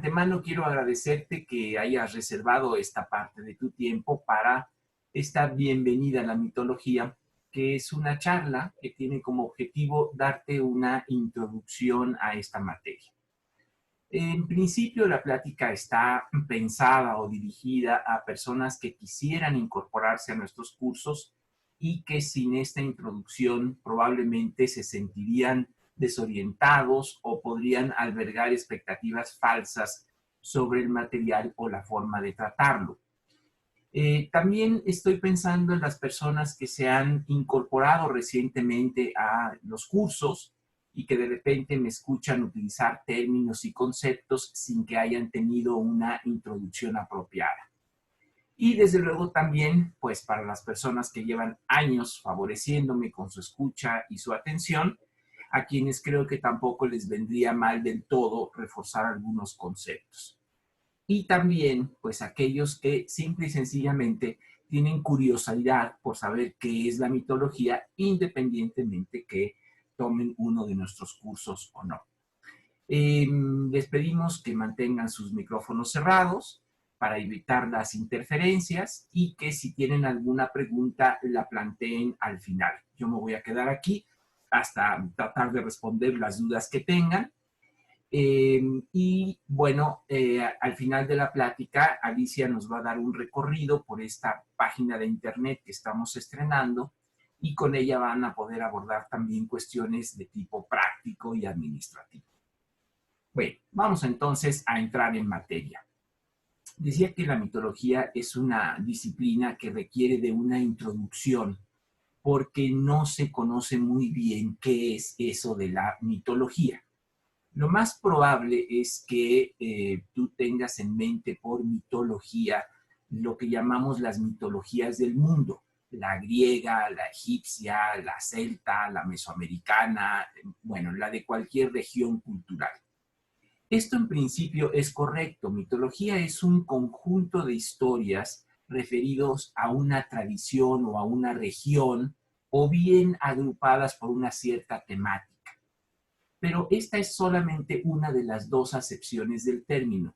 antemano quiero agradecerte que hayas reservado esta parte de tu tiempo para esta bienvenida a la mitología, que es una charla que tiene como objetivo darte una introducción a esta materia. En principio, la plática está pensada o dirigida a personas que quisieran incorporarse a nuestros cursos y que sin esta introducción probablemente se sentirían desorientados o podrían albergar expectativas falsas sobre el material o la forma de tratarlo. También estoy pensando en las personas que se han incorporado recientemente a los cursos y que de repente me escuchan utilizar términos y conceptos sin que hayan tenido una introducción apropiada. Y desde luego también, pues para las personas que llevan años favoreciéndome con su escucha y su atención, a quienes creo que tampoco les vendría mal del todo reforzar algunos conceptos. Y también, pues aquellos que simple y sencillamente tienen curiosidad por saber qué es la mitología, independientemente que tomen uno de nuestros cursos o no. Les pedimos que mantengan sus micrófonos cerrados para evitar las interferencias y que si tienen alguna pregunta la planteen al final. Yo me voy a quedar aquí hasta tratar de responder las dudas que tengan. Y bueno, al final de la plática, Alicia nos va a dar un recorrido por esta página de internet que estamos estrenando y con ella van a poder abordar también cuestiones de tipo práctico y administrativo. Bueno, vamos entonces a entrar en materia. Decía que la mitología es una disciplina que requiere de una introducción porque no se conoce muy bien qué es eso de la mitología. Lo más probable es que tú tengas en mente por mitología lo que llamamos las mitologías del mundo, la griega, la egipcia, la celta, la mesoamericana, bueno, la de cualquier región cultural. Esto en principio es correcto. Mitología es un conjunto de historias referidos a una tradición o a una región o bien agrupadas por una cierta temática. Pero esta es solamente una de las dos acepciones del término.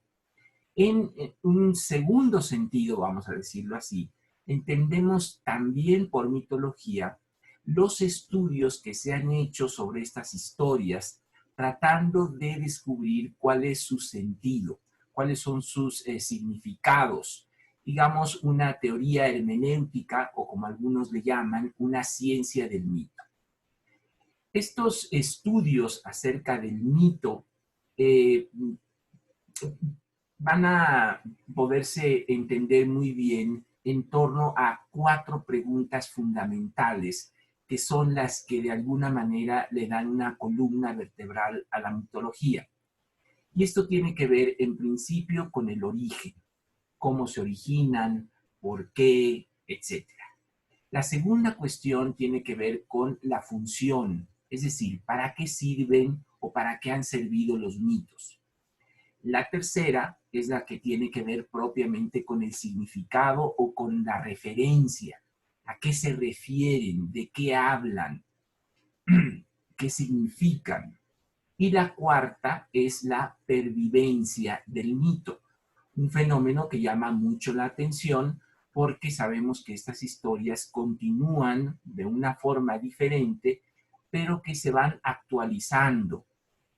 En un segundo sentido, vamos a decirlo así, entendemos también por mitología los estudios que se han hecho sobre estas historias, tratando de descubrir cuál es su sentido, cuáles son sus significados. Digamos, una teoría hermenéutica, o como algunos le llaman, una ciencia del mito. Estos estudios acerca del mito van a poderse entender muy bien en torno a 4 preguntas fundamentales que son las que de alguna manera le dan una columna vertebral a la mitología. Y esto tiene que ver en principio con el origen, cómo se originan, por qué, etc. La segunda cuestión tiene que ver con la función, es decir, ¿para qué sirven o para qué han servido los mitos? La tercera es la que tiene que ver propiamente con el significado o con la referencia. ¿A qué se refieren? ¿De qué hablan? ¿Qué significan? Y la cuarta es la pervivencia del mito, un fenómeno que llama mucho la atención porque sabemos que estas historias continúan de una forma diferente, pero que se van actualizando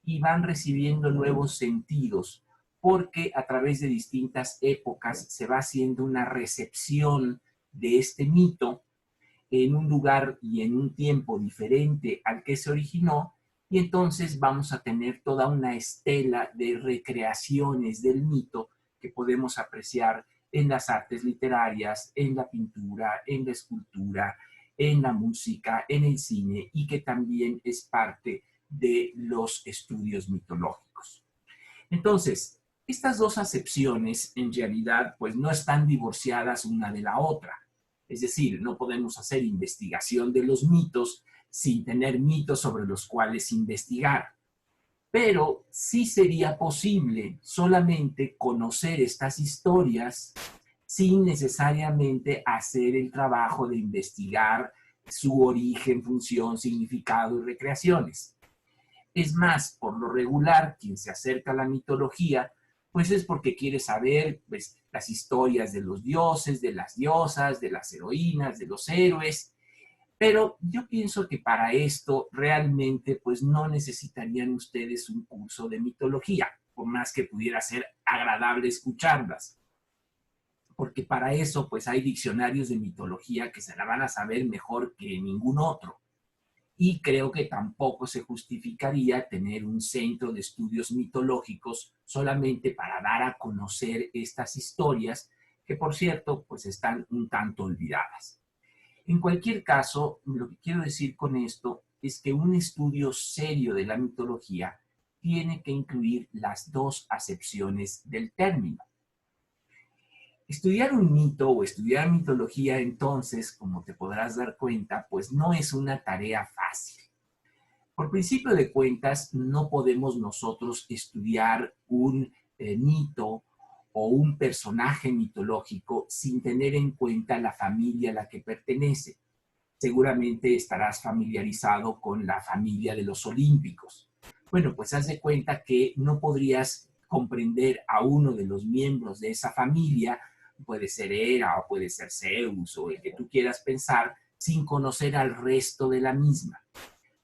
y van recibiendo nuevos sentidos, porque a través de distintas épocas se va haciendo una recepción de este mito en un lugar y en un tiempo diferente al que se originó, y entonces vamos a tener toda una estela de recreaciones del mito que podemos apreciar en las artes literarias, en la pintura, en la escultura, en la música, en el cine, y que también es parte de los estudios mitológicos. Entonces, estas dos acepciones en realidad pues no están divorciadas una de la otra. Es decir, no podemos hacer investigación de los mitos sin tener mitos sobre los cuales investigar. Pero sí sería posible solamente conocer estas historias sin necesariamente hacer el trabajo de investigar su origen, función, significado y recreaciones. Es más, por lo regular, quien se acerca a la mitología Pues es porque quiere saber pues, las historias de los dioses, de las diosas, de las heroínas, de los héroes. Pero yo pienso que para esto realmente pues no necesitarían ustedes un curso de mitología, por más que pudiera ser agradable escucharlas, porque para eso pues hay diccionarios de mitología que se la van a saber mejor que ningún otro. Y creo que tampoco se justificaría tener un centro de estudios mitológicos solamente para dar a conocer estas historias que, por cierto, pues están un tanto olvidadas. En cualquier caso, lo que quiero decir con esto es que un estudio serio de la mitología tiene que incluir las dos acepciones del término. Estudiar un mito o estudiar mitología, entonces, como te podrás dar cuenta, pues no es una tarea fácil. Por principio de cuentas, no podemos nosotros estudiar un mito o un personaje mitológico sin tener en cuenta la familia a la que pertenece. Seguramente estarás familiarizado con la familia de los olímpicos. Bueno, pues haz de cuenta que no podrías comprender a uno de los miembros de esa familia, puede ser Hera o puede ser Zeus o el que tú quieras pensar, sin conocer al resto de la misma.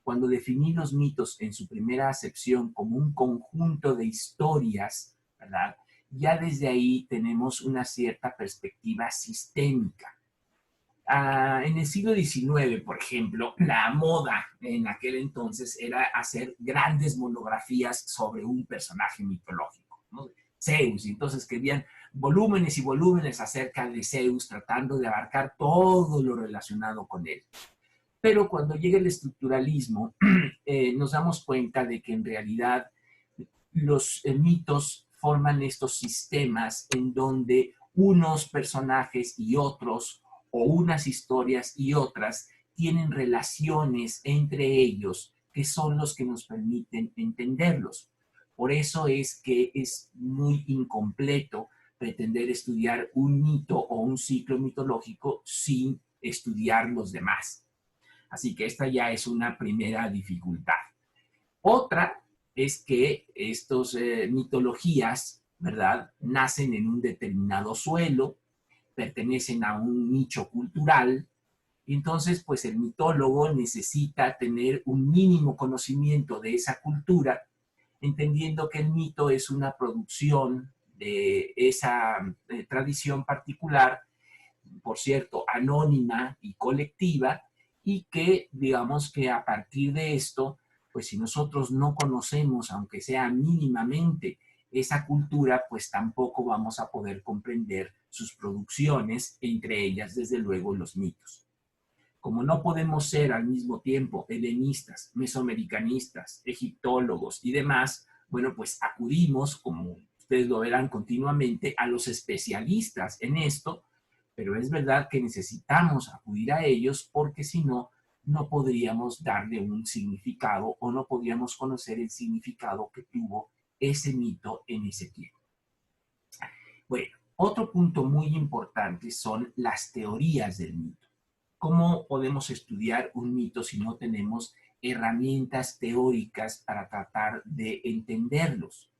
Cuando definí los mitos en su primera acepción como un conjunto de historias, ¿verdad? Ya desde ahí tenemos una cierta perspectiva sistémica. En el siglo XIX, por ejemplo, la moda en aquel entonces era hacer grandes monografías sobre un personaje mitológico, ¿no? Zeus, y entonces escribían volúmenes y volúmenes acerca de Zeus, tratando de abarcar todo lo relacionado con él. Pero cuando llega el estructuralismo, nos damos cuenta de que en realidad los mitos forman estos sistemas en donde unos personajes y otros, o unas historias y otras, tienen relaciones entre ellos que son los que nos permiten entenderlos. Por eso es que es muy incompleto pretender estudiar un mito o un ciclo mitológico sin estudiar los demás. Así que esta ya es una primera dificultad. Otra es que estas mitologías, ¿verdad?, nacen en un determinado suelo, pertenecen a un nicho cultural, y entonces pues el mitólogo necesita tener un mínimo conocimiento de esa cultura, entendiendo que el mito es una producción de esa tradición particular, por cierto, anónima y colectiva, y que digamos que a partir de esto, pues si nosotros no conocemos, aunque sea mínimamente, esa cultura, pues tampoco vamos a poder comprender sus producciones, entre ellas, desde luego, los mitos. Como no podemos ser al mismo tiempo helenistas, mesoamericanistas, egiptólogos y demás, bueno, pues acudimos, como ustedes lo verán continuamente, a los especialistas en esto, pero es verdad que necesitamos acudir a ellos porque si no, no podríamos darle un significado o no podríamos conocer el significado que tuvo ese mito en ese tiempo. Bueno, otro punto muy importante son las teorías del mito. ¿Cómo podemos estudiar un mito si no tenemos herramientas teóricas para tratar de entenderlos?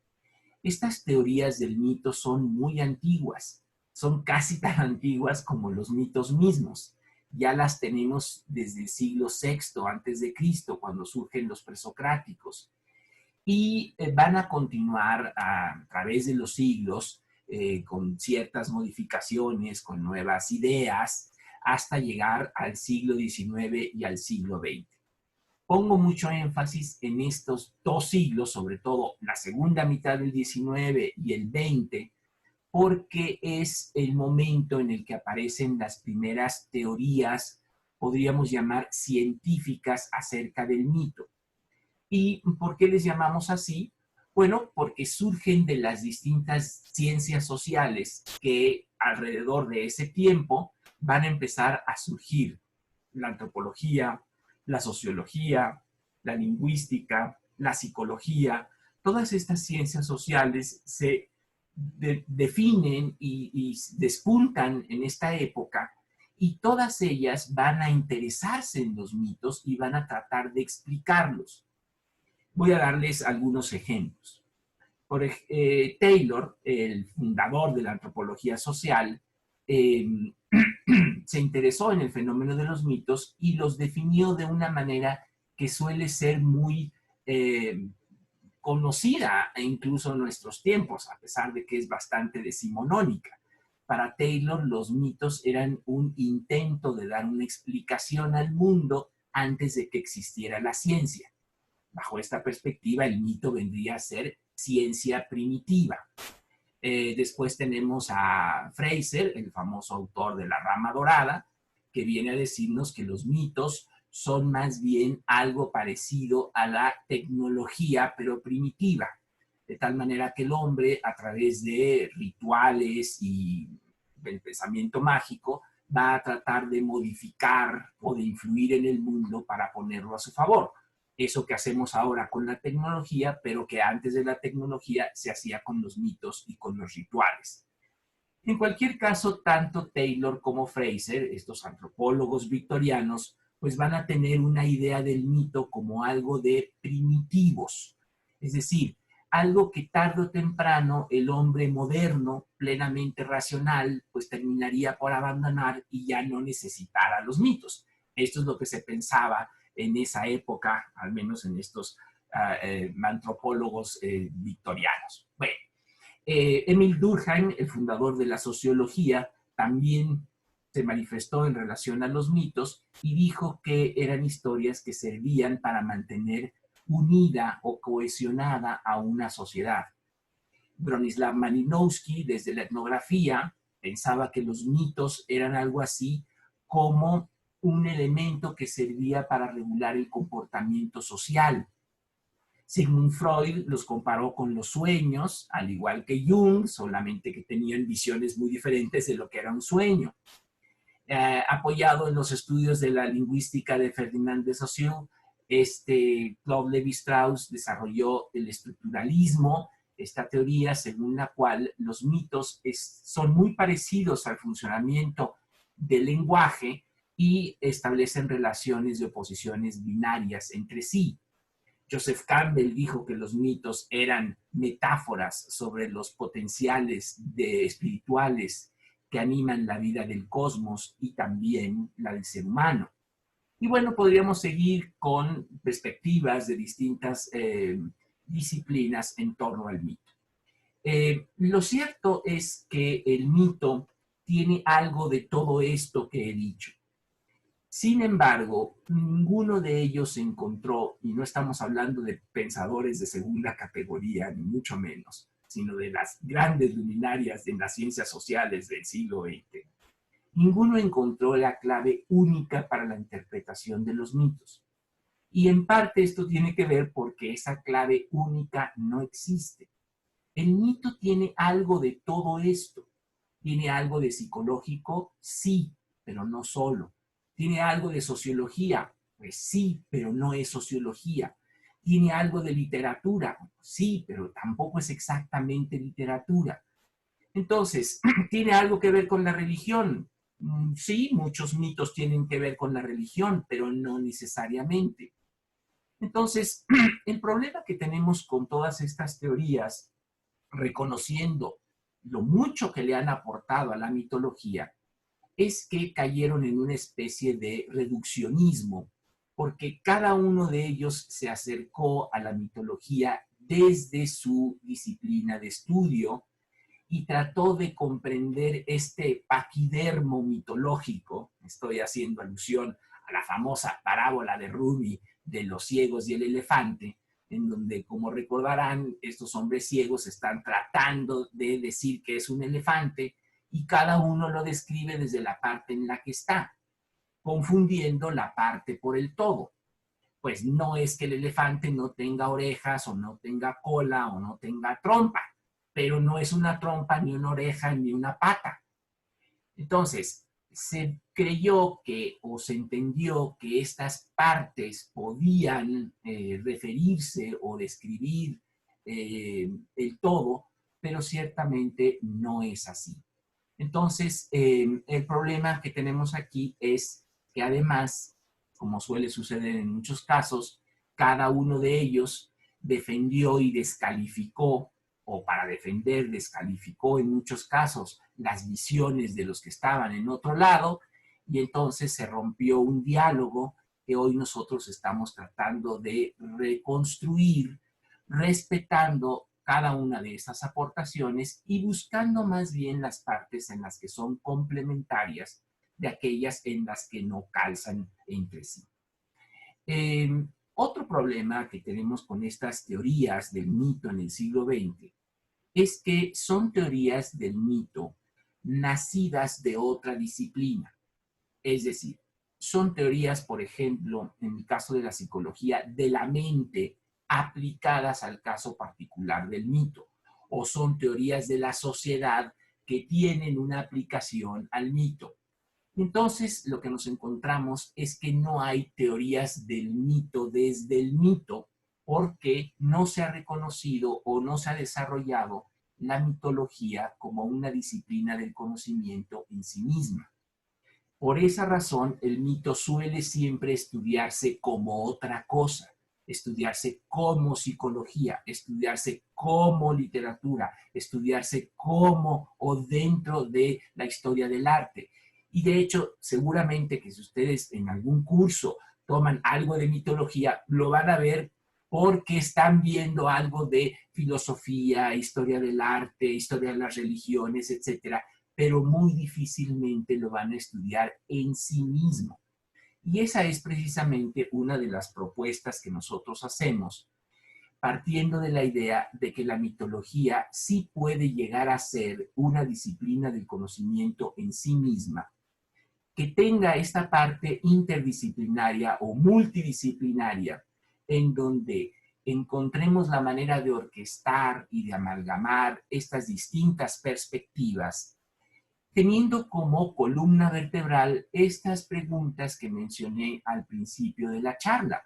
Estas teorías del mito son muy antiguas, son casi tan antiguas como los mitos mismos. Ya las tenemos desde el siglo VI antes de Cristo, cuando surgen los presocráticos. Y van a continuar a través de los siglos con ciertas modificaciones, con nuevas ideas, hasta llegar al siglo XIX y al siglo XX. Pongo mucho énfasis en estos dos siglos, sobre todo la segunda mitad del XIX y el XX, porque es el momento en el que aparecen las primeras teorías, podríamos llamar científicas, acerca del mito. ¿Y por qué les llamamos así? Bueno, porque surgen de las distintas ciencias sociales que alrededor de ese tiempo van a empezar a surgir. La antropología, la sociología, la lingüística, la psicología, todas estas ciencias sociales se definen y despuntan en esta época y todas ellas van a interesarse en los mitos y van a tratar de explicarlos. Voy a darles algunos ejemplos. Taylor, el fundador de la antropología social, eh, se interesó en el fenómeno de los mitos y los definió de una manera que suele ser muy conocida incluso en nuestros tiempos, a pesar de que es bastante decimonónica. Para Taylor, los mitos eran un intento de dar una explicación al mundo antes de que existiera la ciencia. Bajo esta perspectiva, el mito vendría a ser ciencia primitiva. Después tenemos a Fraser, el famoso autor de La Rama Dorada, que viene a decirnos que los mitos son más bien algo parecido a la tecnología, pero primitiva. De tal manera que el hombre, a través de rituales y del pensamiento mágico, va a tratar de modificar o de influir en el mundo para ponerlo a su favor. Eso que hacemos ahora con la tecnología, pero que antes de la tecnología se hacía con los mitos y con los rituales. En cualquier caso, tanto Taylor como Fraser, estos antropólogos victorianos, pues van a tener una idea del mito como algo de primitivos, es decir, algo que tarde o temprano el hombre moderno, plenamente racional, pues terminaría por abandonar y ya no necesitara los mitos. Esto es lo que se pensaba en esa época, al menos en estos antropólogos victorianos. Bueno, Emil Durkheim, el fundador de la sociología, también se manifestó en relación a los mitos y dijo que eran historias que servían para mantener unida o cohesionada a una sociedad. Bronislaw Malinowski, desde la etnografía, pensaba que los mitos eran algo así como un elemento que servía para regular el comportamiento social. Sigmund Freud los comparó con los sueños, al igual que Jung, solamente que tenían visiones muy diferentes de lo que era un sueño. Apoyado en los estudios de la lingüística de Ferdinand de Saussure, Claude Lévi-Strauss desarrolló el estructuralismo, esta teoría según la cual los mitos son muy parecidos al funcionamiento del lenguaje y establecen relaciones de oposiciones binarias entre sí. Joseph Campbell dijo que los mitos eran metáforas sobre los potenciales espirituales que animan la vida del cosmos y también la del ser humano. Y bueno, podríamos seguir con perspectivas de distintas disciplinas en torno al mito. Lo cierto es que el mito tiene algo de todo esto que he dicho. Sin embargo, ninguno de ellos encontró, y no estamos hablando de pensadores de segunda categoría, ni mucho menos, sino de las grandes luminarias en las ciencias sociales del siglo XX, ninguno encontró la clave única para la interpretación de los mitos. Y en parte esto tiene que ver porque esa clave única no existe. El mito tiene algo de todo esto. ¿Tiene algo de psicológico? Sí, pero no solo. ¿Tiene algo de sociología? Pues sí, pero no es sociología. ¿Tiene algo de literatura? Sí, pero tampoco es exactamente literatura. Entonces, ¿tiene algo que ver con la religión? Sí, muchos mitos tienen que ver con la religión, pero no necesariamente. Entonces, el problema que tenemos con todas estas teorías, reconociendo lo mucho que le han aportado a la mitología, es que cayeron en una especie de reduccionismo, porque cada uno de ellos se acercó a la mitología desde su disciplina de estudio y trató de comprender este paquidermo mitológico. Estoy haciendo alusión a la famosa parábola de Rumi de los ciegos y el elefante, en donde, como recordarán, estos hombres ciegos están tratando de decir que es un elefante y cada uno lo describe desde la parte en la que está, confundiendo la parte por el todo. Pues no es que el elefante no tenga orejas o no tenga cola o no tenga trompa, pero no es una trompa, ni una oreja, ni una pata. Entonces, se creyó que o se entendió que estas partes podían referirse o describir el todo, pero ciertamente no es así. Entonces, el problema que tenemos aquí es que además, como suele suceder en muchos casos, cada uno de ellos defendió y descalificó o para defender, descalificó en muchos casos las visiones de los que estaban en otro lado, y entonces se rompió un diálogo que hoy nosotros estamos tratando de reconstruir, respetando cada una de esas aportaciones y buscando más bien las partes en las que son complementarias de aquellas en las que no calzan entre sí. Otro problema que tenemos con estas teorías del mito en el siglo XX es que son teorías del mito nacidas de otra disciplina. Es decir, son teorías, por ejemplo, en el caso de la psicología, de la mente aplicadas al caso particular del mito, o son teorías de la sociedad que tienen una aplicación al mito. Entonces, lo que nos encontramos es que no hay teorías del mito desde el mito, porque no se ha reconocido o no se ha desarrollado la mitología como una disciplina del conocimiento en sí misma. Por esa razón, el mito suele siempre estudiarse como otra cosa, estudiarse como psicología, estudiarse como literatura, estudiarse como o dentro de la historia del arte. Y de hecho, seguramente que si ustedes en algún curso toman algo de mitología, lo van a ver porque están viendo algo de filosofía, historia del arte, historia de las religiones, etcétera, pero muy difícilmente lo van a estudiar en sí mismo. Y esa es precisamente una de las propuestas que nosotros hacemos, partiendo de la idea de que la mitología sí puede llegar a ser una disciplina del conocimiento en sí misma, que tenga esta parte interdisciplinaria o multidisciplinaria, en donde encontremos la manera de orquestar y de amalgamar estas distintas perspectivas, teniendo como columna vertebral estas preguntas que mencioné al principio de la charla,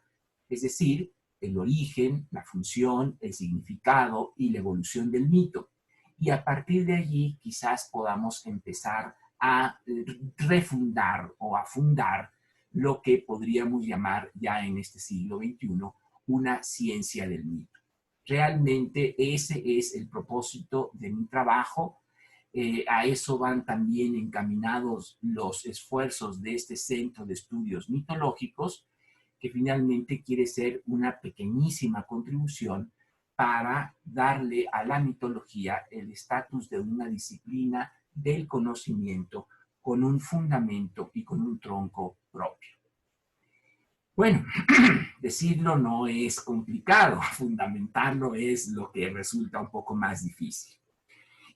es decir, el origen, la función, el significado y la evolución del mito. Y a partir de allí quizás podamos empezar a refundar o a fundar lo que podríamos llamar ya en este siglo XXI una ciencia del mito. Realmente ese es el propósito de mi trabajo. A eso van también encaminados los esfuerzos de este Centro de Estudios Mitológicos, que finalmente quiere ser una pequeñísima contribución para darle a la mitología el estatus de una disciplina del conocimiento con un fundamento y con un tronco propio. Bueno, decirlo no es complicado, fundamentarlo es lo que resulta un poco más difícil.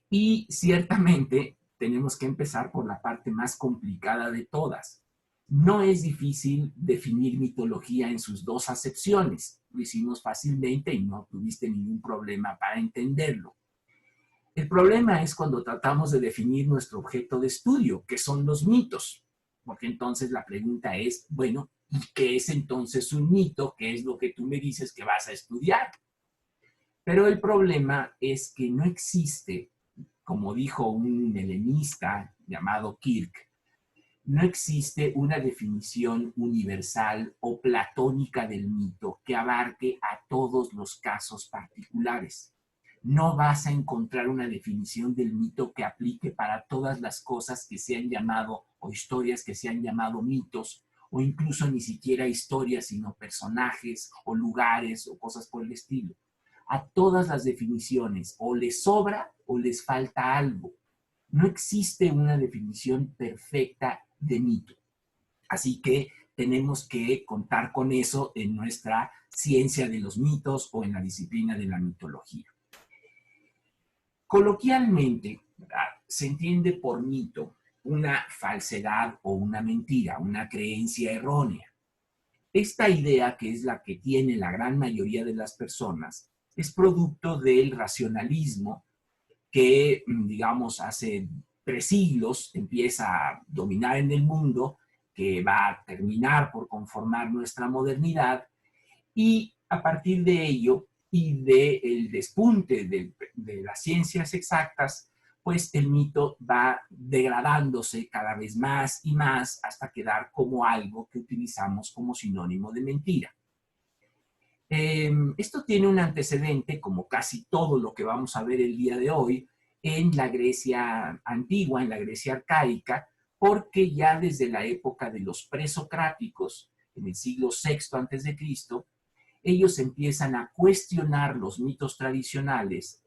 Y ciertamente tenemos que empezar por la parte más complicada de todas. No es difícil definir mitología en sus dos acepciones. Lo hicimos fácilmente y no tuviste ningún problema para entenderlo. El problema es cuando tratamos de definir nuestro objeto de estudio, que son los mitos. Porque entonces la pregunta es, bueno, ¿y qué es entonces un mito? ¿Qué es lo que tú me dices que vas a estudiar? Pero el problema es que no existe, como dijo un helenista llamado Kirk, no existe una definición universal o platónica del mito que abarque a todos los casos particulares. No vas a encontrar una definición del mito que aplique para todas las cosas que se han llamado o historias que se han llamado mitos, o incluso ni siquiera historias, sino personajes o lugares o cosas por el estilo. A todas las definiciones o les sobra o les falta algo. No existe una definición perfecta de mito. Así que tenemos que contar con eso en nuestra ciencia de los mitos o en la disciplina de la mitología. Coloquialmente, se entiende por mito una falsedad o una mentira, una creencia errónea. Esta idea, que es la que tiene la gran mayoría de las personas, es producto del racionalismo que, digamos, hace 3 siglos empieza a dominar en el mundo, que va a terminar por conformar nuestra modernidad, y a partir de ello y del despunte de las ciencias exactas, pues el mito va degradándose cada vez más y más hasta quedar como algo que utilizamos como sinónimo de mentira. Esto tiene un antecedente, como casi todo lo que vamos a ver el día de hoy, en la Grecia antigua, en la Grecia arcaica, porque ya desde la época de los presocráticos, en el siglo VI antes de Cristo, ellos empiezan a cuestionar los mitos tradicionales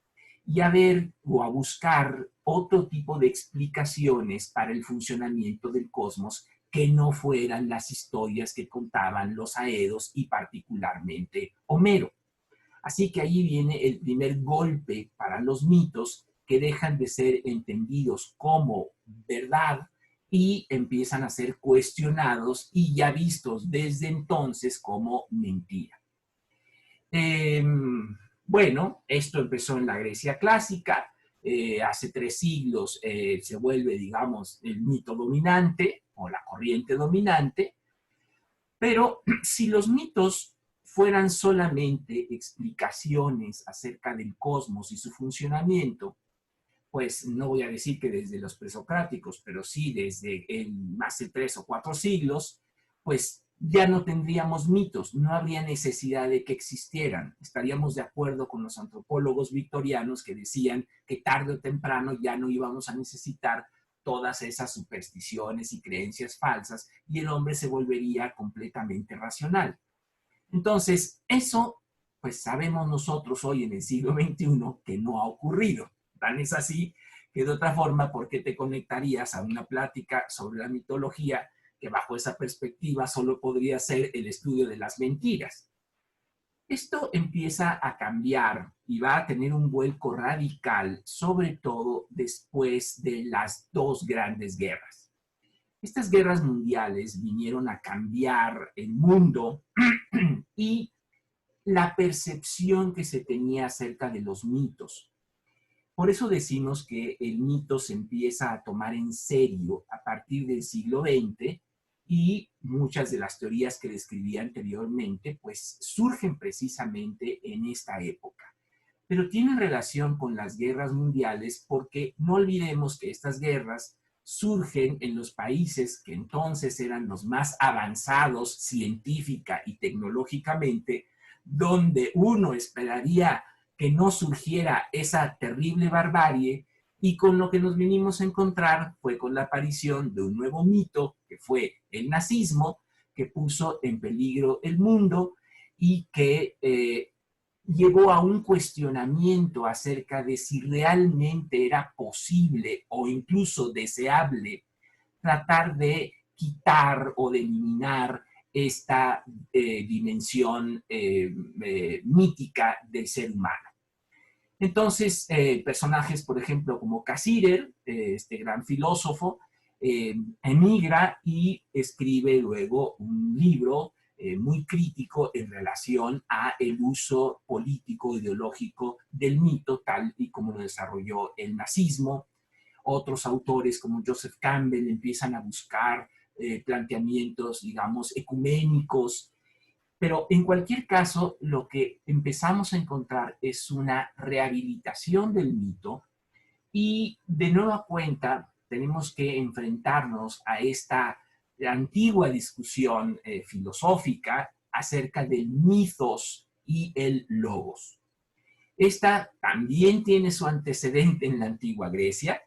y a ver o a buscar otro tipo de explicaciones para el funcionamiento del cosmos que no fueran las historias que contaban los aedos y particularmente Homero. Así que ahí viene el primer golpe para los mitos que dejan de ser entendidos como verdad y empiezan a ser cuestionados y ya vistos desde entonces como mentira. Eh, bueno, esto empezó en la Grecia clásica, hace 3 siglos se vuelve, digamos, el mito dominante o la corriente dominante, pero si los mitos fueran solamente explicaciones acerca del cosmos y su funcionamiento, pues no voy a decir que desde los presocráticos, pero sí desde más de 3 o 4 siglos, pues ya no tendríamos mitos, no habría necesidad de que existieran. Estaríamos de acuerdo con los antropólogos victorianos que decían que tarde o temprano ya no íbamos a necesitar todas esas supersticiones y creencias falsas y el hombre se volvería completamente racional. Entonces, eso, pues sabemos nosotros hoy en el siglo XXI que no ha ocurrido. Tan es así que de otra forma, ¿por qué te conectarías a una plática sobre la mitología que bajo esa perspectiva solo podría ser el estudio de las mentiras? Esto empieza a cambiar y va a tener un vuelco radical, sobre todo después de las 2 grandes guerras. Estas guerras mundiales vinieron a cambiar el mundo y la percepción que se tenía acerca de los mitos. Por eso decimos que el mito se empieza a tomar en serio a partir del siglo XX y muchas de las teorías que describí anteriormente pues surgen precisamente en esta época. Pero tienen relación con las guerras mundiales porque no olvidemos que estas guerras surgen en los países que entonces eran los más avanzados científica y tecnológicamente, donde uno esperaría que no surgiera esa terrible barbarie, y con lo que nos vinimos a encontrar fue con la aparición de un nuevo mito, que fue el nazismo, que puso en peligro el mundo y que llevó a un cuestionamiento acerca de si realmente era posible o incluso deseable tratar de quitar o de eliminar esta dimensión mítica del ser humano. Entonces, personajes, por ejemplo, como Cassirer, este gran filósofo, emigra y escribe luego un libro muy crítico en relación a el uso político ideológico del mito tal y como lo desarrolló el nazismo. Otros autores como Joseph Campbell empiezan a buscar planteamientos, digamos, ecuménicos, pero en cualquier caso, lo que empezamos a encontrar es una rehabilitación del mito y de nueva cuenta tenemos que enfrentarnos a esta antigua discusión filosófica acerca del mitos y el logos. Esta también tiene su antecedente en la antigua Grecia.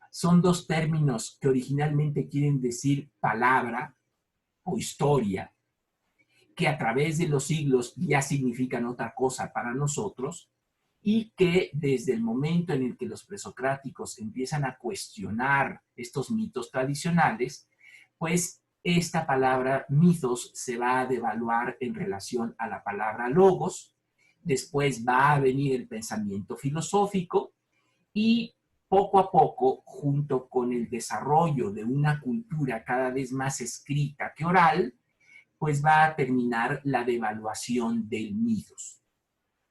Son 2 términos que originalmente quieren decir palabra o historia, que a través de los siglos ya significan otra cosa para nosotros y que desde el momento en el que los presocráticos empiezan a cuestionar estos mitos tradicionales, pues esta palabra mitos se va a devaluar en relación a la palabra logos, después va a venir el pensamiento filosófico y poco a poco, junto con el desarrollo de una cultura cada vez más escrita que oral, pues va a terminar la devaluación del mitos.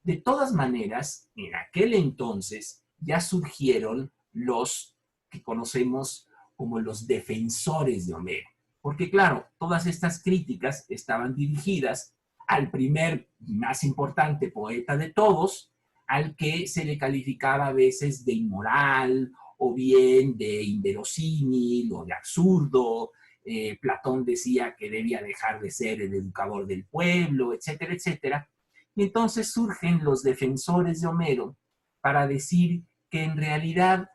De todas maneras, en aquel entonces ya surgieron los que conocemos como los defensores de Homero. Porque claro, todas estas críticas estaban dirigidas al primer y más importante poeta de todos, al que se le calificaba a veces de inmoral o bien de inverosímil o de absurdo. Platón decía que debía dejar de ser el educador del pueblo, etcétera, etcétera. Y entonces surgen los defensores de Homero para decir que en realidad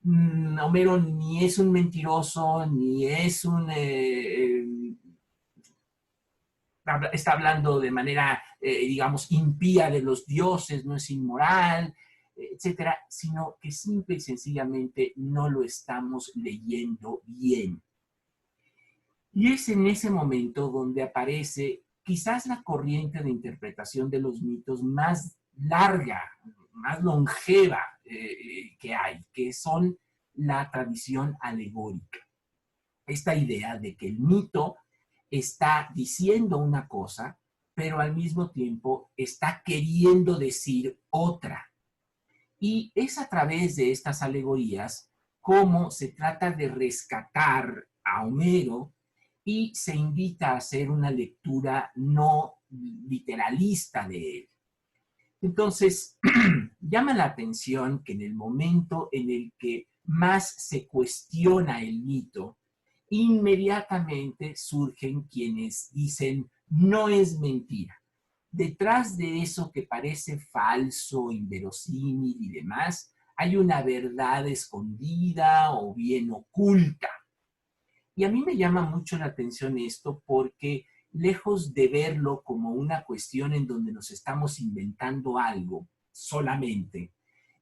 Homero ni es un mentiroso, ni es un... está hablando de manera, digamos, impía de los dioses, no es inmoral, etcétera, sino que simple y sencillamente no lo estamos leyendo bien. Y es en ese momento donde aparece quizás la corriente de interpretación de los mitos más larga, más longeva que hay, que son la tradición alegórica. Esta idea de que el mito está diciendo una cosa, pero al mismo tiempo está queriendo decir otra. Y es a través de estas alegorías cómo se trata de rescatar a Homero y se invita a hacer una lectura no literalista de él. Entonces, llama la atención que en el momento en el que más se cuestiona el mito, inmediatamente surgen quienes dicen no es mentira. Detrás de eso que parece falso, inverosímil y demás, hay una verdad escondida o bien oculta. Y a mí me llama mucho la atención esto porque lejos de verlo como una cuestión en donde nos estamos inventando algo solamente,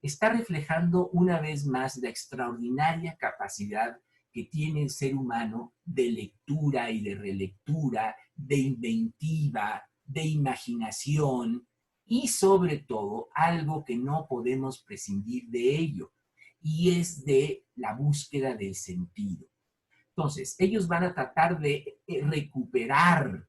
está reflejando una vez más la extraordinaria capacidad que tiene el ser humano de lectura y de relectura, de inventiva, de imaginación y sobre todo algo que no podemos prescindir de ello y es de la búsqueda del sentido. Entonces, ellos van a tratar de recuperar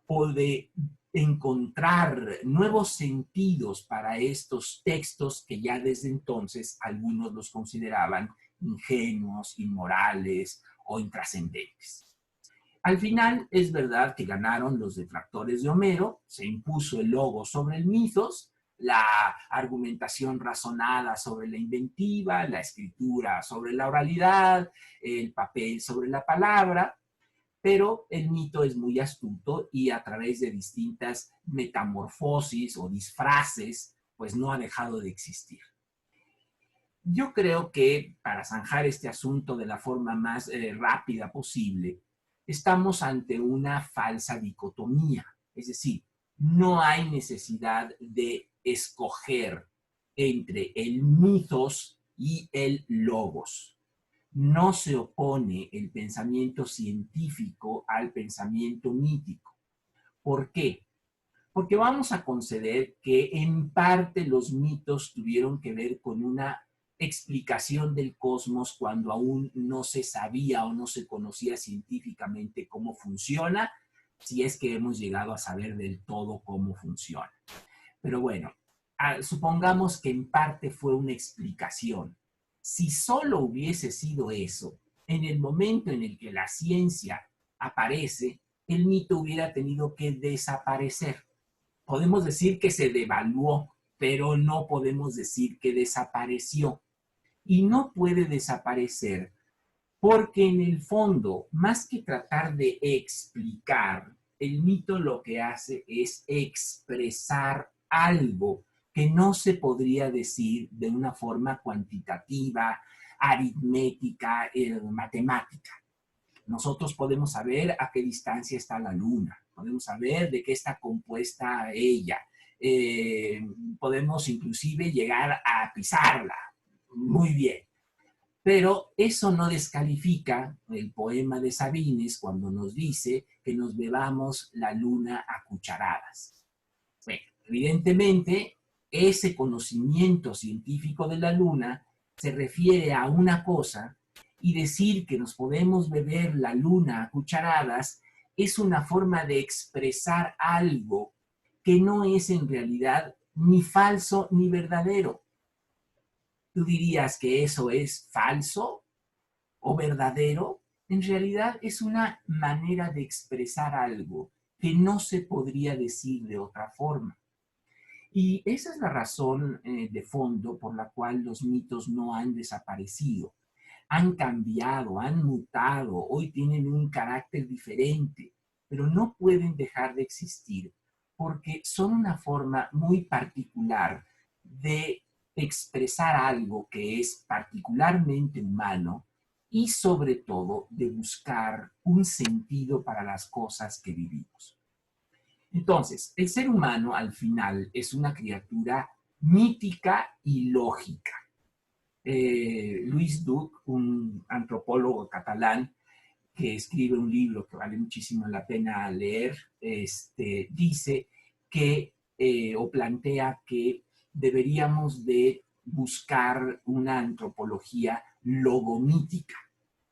o de encontrar nuevos sentidos para estos textos que ya desde entonces algunos los consideraban ingenuos, inmorales o intrascendentes. Al final es verdad que ganaron los detractores de Homero, se impuso el logo sobre el mitos, la argumentación razonada sobre la inventiva, la escritura sobre la oralidad, el papel sobre la palabra, pero el mito es muy astuto y a través de distintas metamorfosis o disfraces, pues no ha dejado de existir. Yo creo que para zanjar este asunto de la forma más rápida posible, estamos ante una falsa dicotomía, es decir, no hay necesidad de escoger entre el mitos y el logos. No se opone el pensamiento científico al pensamiento mítico. ¿Por qué? Porque vamos a conceder que en parte los mitos tuvieron que ver con una explicación del cosmos cuando aún no se sabía o no se conocía científicamente cómo funciona, si es que hemos llegado a saber del todo cómo funciona. Pero bueno, supongamos que en parte fue una explicación. Si solo hubiese sido eso, en el momento en el que la ciencia aparece, el mito hubiera tenido que desaparecer. Podemos decir que se devaluó, pero no podemos decir que desapareció. Y no puede desaparecer porque en el fondo, más que tratar de explicar, el mito lo que hace es expresar algo que no se podría decir de una forma cuantitativa, aritmética, matemática. Nosotros podemos saber a qué distancia está la luna, podemos saber de qué está compuesta ella, podemos inclusive llegar a pisarla. Muy bien. Pero eso no descalifica el poema de Sabines cuando nos dice que nos bebamos la luna a cucharadas. Bueno, evidentemente, ese conocimiento científico de la luna se refiere a una cosa y decir que nos podemos beber la luna a cucharadas es una forma de expresar algo que no es en realidad ni falso ni verdadero. ¿Tú dirías que eso es falso o verdadero? En realidad es una manera de expresar algo que no se podría decir de otra forma. Y esa es la razón de fondo por la cual los mitos no han desaparecido. Han cambiado, han mutado, hoy tienen un carácter diferente, pero no pueden dejar de existir porque son una forma muy particular de expresar algo que es particularmente humano y sobre todo de buscar un sentido para las cosas que vivimos. Entonces, el ser humano al final es una criatura mítica y lógica. Luis Duc, un antropólogo catalán que escribe un libro que vale muchísimo la pena leer, dice que, o plantea que deberíamos de buscar una antropología logomítica.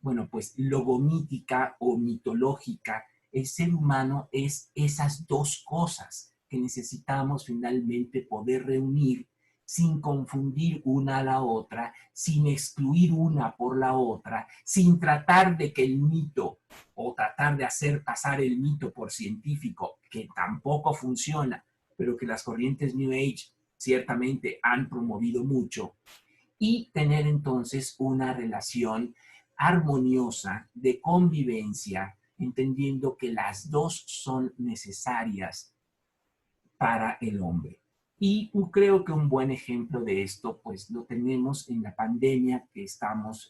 Bueno, pues logomítica o mitológica, el ser humano es esas dos cosas que necesitamos finalmente poder reunir sin confundir una a la otra, sin excluir una por la otra, sin tratar de que el mito o tratar de hacer pasar el mito por científico, que tampoco funciona, pero que las corrientes New Age ciertamente han promovido mucho, y tener entonces una relación armoniosa de convivencia, entendiendo que las dos son necesarias para el hombre. Y creo que un buen ejemplo de esto, pues lo tenemos en la pandemia que estamos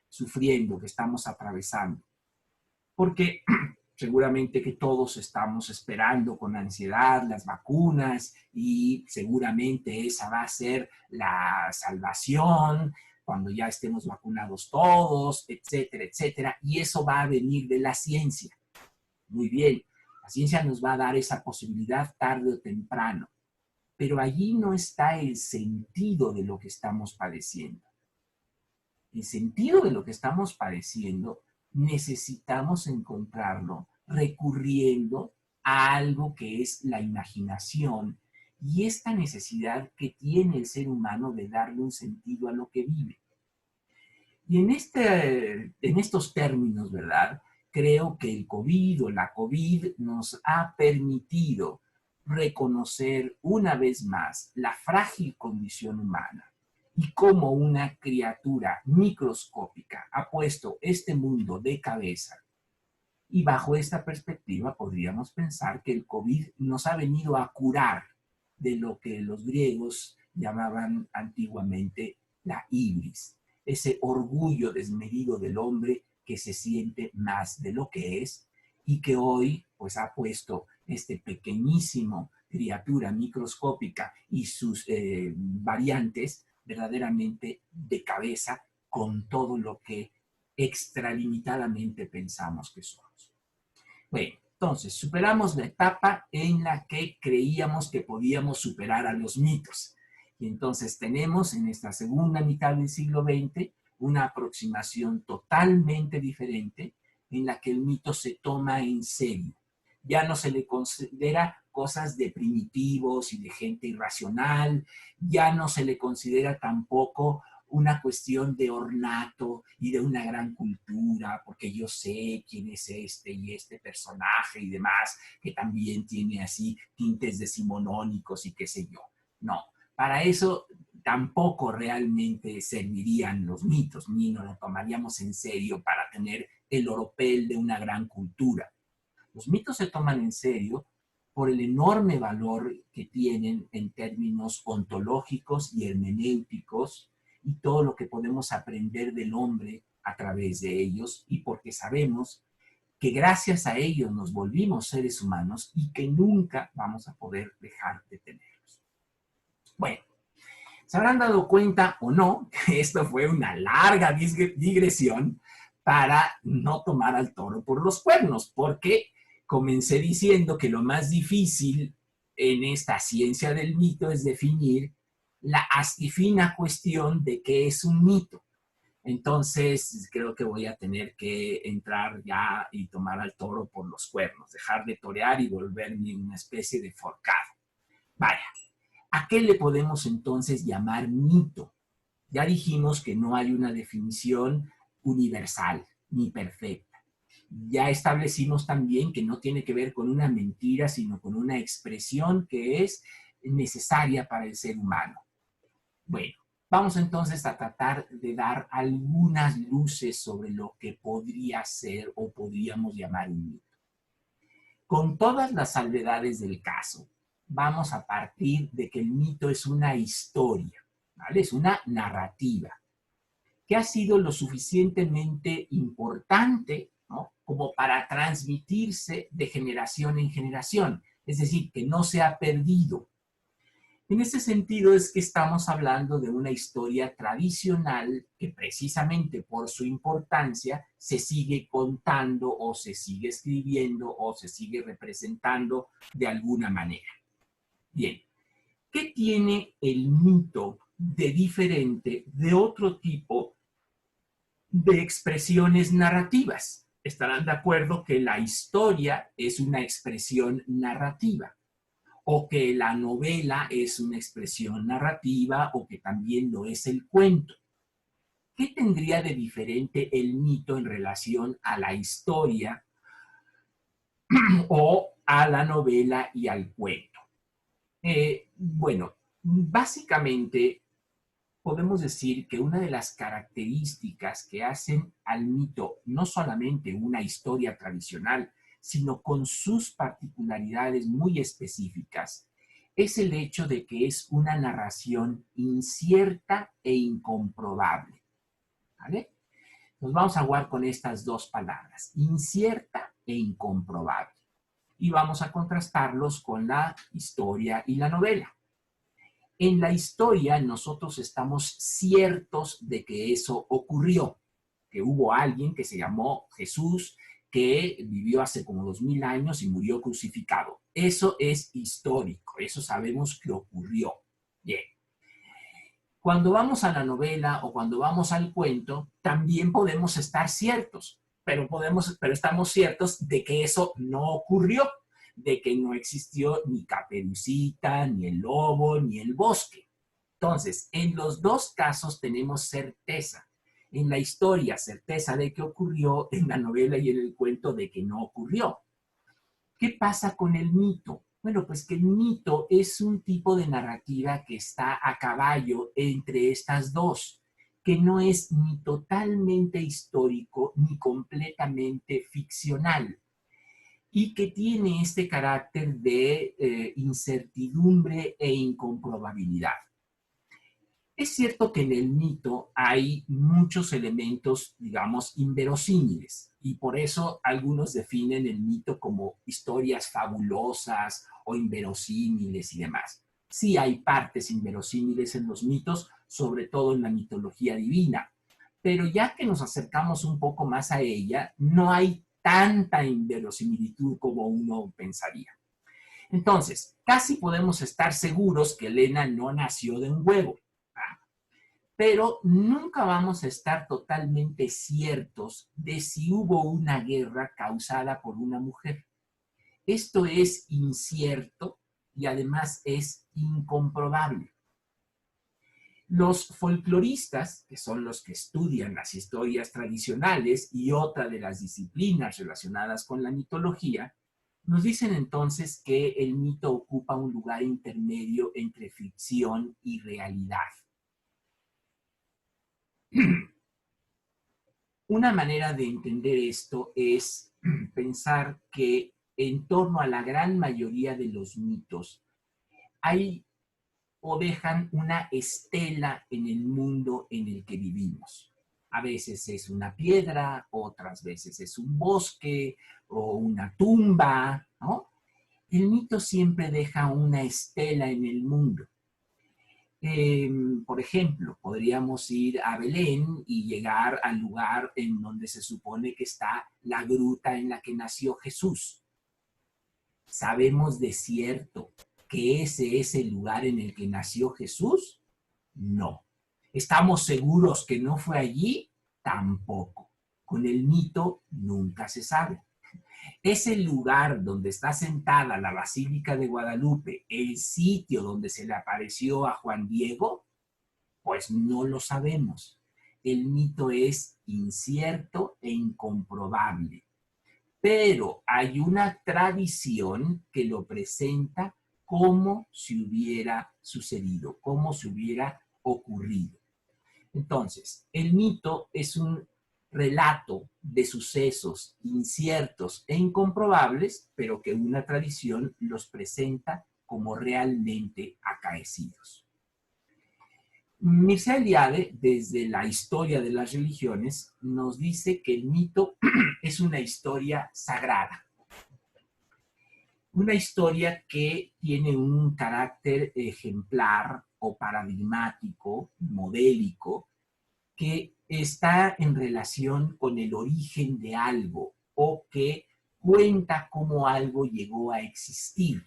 sufriendo, que estamos atravesando. Porque seguramente que todos estamos esperando con ansiedad las vacunas y seguramente esa va a ser la salvación cuando ya estemos vacunados todos, etcétera, etcétera. Y eso va a venir de la ciencia. Muy bien, la ciencia nos va a dar esa posibilidad tarde o temprano, pero allí no está el sentido de lo que estamos padeciendo. El sentido de lo que estamos padeciendo necesitamos encontrarlo recurriendo a algo que es la imaginación y esta necesidad que tiene el ser humano de darle un sentido a lo que vive. Y en estos términos, ¿verdad? Creo que el COVID o la COVID nos ha permitido reconocer una vez más la frágil condición humana y cómo una criatura microscópica ha puesto este mundo de cabeza. Y bajo esta perspectiva podríamos pensar que el COVID nos ha venido a curar de lo que los griegos llamaban antiguamente la ibris, ese orgullo desmedido del hombre que se siente más de lo que es y que hoy pues ha puesto este pequeñísimo criatura microscópica y sus variantes verdaderamente de cabeza con todo lo que extralimitadamente pensamos que somos. Bueno, entonces superamos la etapa en la que creíamos que podíamos superar a los mitos. Y entonces tenemos en esta segunda mitad del siglo XX una aproximación totalmente diferente en la que el mito se toma en serio. Ya no se le considera cosas de primitivos y de gente irracional, ya no se le considera tampoco una cuestión de ornato y de una gran cultura, porque yo sé quién es este y este personaje y demás, que también tiene así tintes decimonónicos y qué sé yo. No, para eso tampoco realmente servirían los mitos, ni nos lo tomaríamos en serio para tener el oropel de una gran cultura. Los mitos se toman en serio por el enorme valor que tienen en términos ontológicos y hermenéuticos y todo lo que podemos aprender del hombre a través de ellos y porque sabemos que gracias a ellos nos volvimos seres humanos y que nunca vamos a poder dejar de tenerlos. Bueno, se habrán dado cuenta o no que esto fue una larga digresión para no tomar al toro por los cuernos, porque comencé diciendo que lo más difícil en esta ciencia del mito es definir la astifina cuestión de qué es un mito. Entonces, creo que voy a tener que entrar ya y tomar al toro por los cuernos, dejar de torear y volverme una especie de forcado. Vaya, ¿a qué le podemos entonces llamar mito? Ya dijimos que no hay una definición universal ni perfecta. Ya establecimos también que no tiene que ver con una mentira, sino con una expresión que es necesaria para el ser humano. Bueno, vamos entonces a tratar de dar algunas luces sobre lo que podría ser o podríamos llamar un mito. Con todas las salvedades del caso, vamos a partir de que el mito es una historia, ¿vale? Es una narrativa que ha sido lo suficientemente importante, ¿no?, como para transmitirse de generación en generación, es decir, que no se ha perdido. En ese sentido es que estamos hablando de una historia tradicional que precisamente por su importancia se sigue contando o se sigue escribiendo o se sigue representando de alguna manera. Bien, ¿qué tiene el mito de diferente de otro tipo de expresiones narrativas? Estarán de acuerdo que la historia es una expresión narrativa, o que la novela es una expresión narrativa, o que también lo es el cuento. ¿Qué tendría de diferente el mito en relación a la historia o a la novela y al cuento? Bueno, básicamente podemos decir que una de las características que hacen al mito no solamente una historia tradicional, sino con sus particularidades muy específicas, es el hecho de que es una narración incierta e incomprobable. ¿Vale? Nos vamos a jugar con estas dos palabras, incierta e incomprobable. Y vamos a contrastarlos con la historia y la novela. En la historia nosotros estamos ciertos de que eso ocurrió, que hubo alguien que se llamó Jesús, que vivió hace como 2000 años y murió crucificado. Eso es histórico, eso sabemos que ocurrió. Bien. Cuando vamos a la novela o cuando vamos al cuento, también podemos estar ciertos, pero estamos ciertos de que eso no ocurrió, de que no existió ni Caperucita, ni el lobo, ni el bosque. Entonces, en los dos casos tenemos certeza. En la historia, certeza de que ocurrió; en la novela y en el cuento, de que no ocurrió. ¿Qué pasa con el mito? Bueno, pues que el mito es un tipo de narrativa que está a caballo entre estas dos, que no es ni totalmente histórico ni completamente ficcional, y que tiene este carácter de incertidumbre e incomprobabilidad. Es cierto que en el mito hay muchos elementos, digamos, inverosímiles, y por eso algunos definen el mito como historias fabulosas o inverosímiles y demás. Sí hay partes inverosímiles en los mitos, sobre todo en la mitología divina, pero ya que nos acercamos un poco más a ella, no hay tanta inverosimilitud como uno pensaría. Entonces, casi podemos estar seguros que Helena no nació de un huevo, pero nunca vamos a estar totalmente ciertos de si hubo una guerra causada por una mujer. Esto es incierto y además es incomprobable. Los folcloristas, que son los que estudian las historias tradicionales y otra de las disciplinas relacionadas con la mitología, nos dicen entonces que el mito ocupa un lugar intermedio entre ficción y realidad. Una manera de entender esto es pensar que en torno a la gran mayoría de los mitos hay o dejan una estela en el mundo en el que vivimos. A veces es una piedra, otras veces es un bosque o una tumba, ¿no? El mito siempre deja una estela en el mundo. Por ejemplo, podríamos ir a Belén y llegar al lugar en donde se supone que está la gruta en la que nació Jesús. ¿Sabemos de cierto que ese es el lugar en el que nació Jesús? No. ¿Estamos seguros que no fue allí? Tampoco. Con el mito nunca se sabe. ¿Es el lugar donde está sentada la Basílica de Guadalupe el sitio donde se le apareció a Juan Diego? Pues no lo sabemos. El mito es incierto e incomprobable. Pero hay una tradición que lo presenta como si hubiera sucedido, como si hubiera ocurrido. Entonces, el mito es un relato de sucesos inciertos e incomprobables, pero que una tradición los presenta como realmente acaecidos. Mircea Eliade, desde la historia de las religiones, nos dice que el mito es una historia sagrada, una historia que tiene un carácter ejemplar o paradigmático, modélico, que está en relación con el origen de algo o que cuenta cómo algo llegó a existir.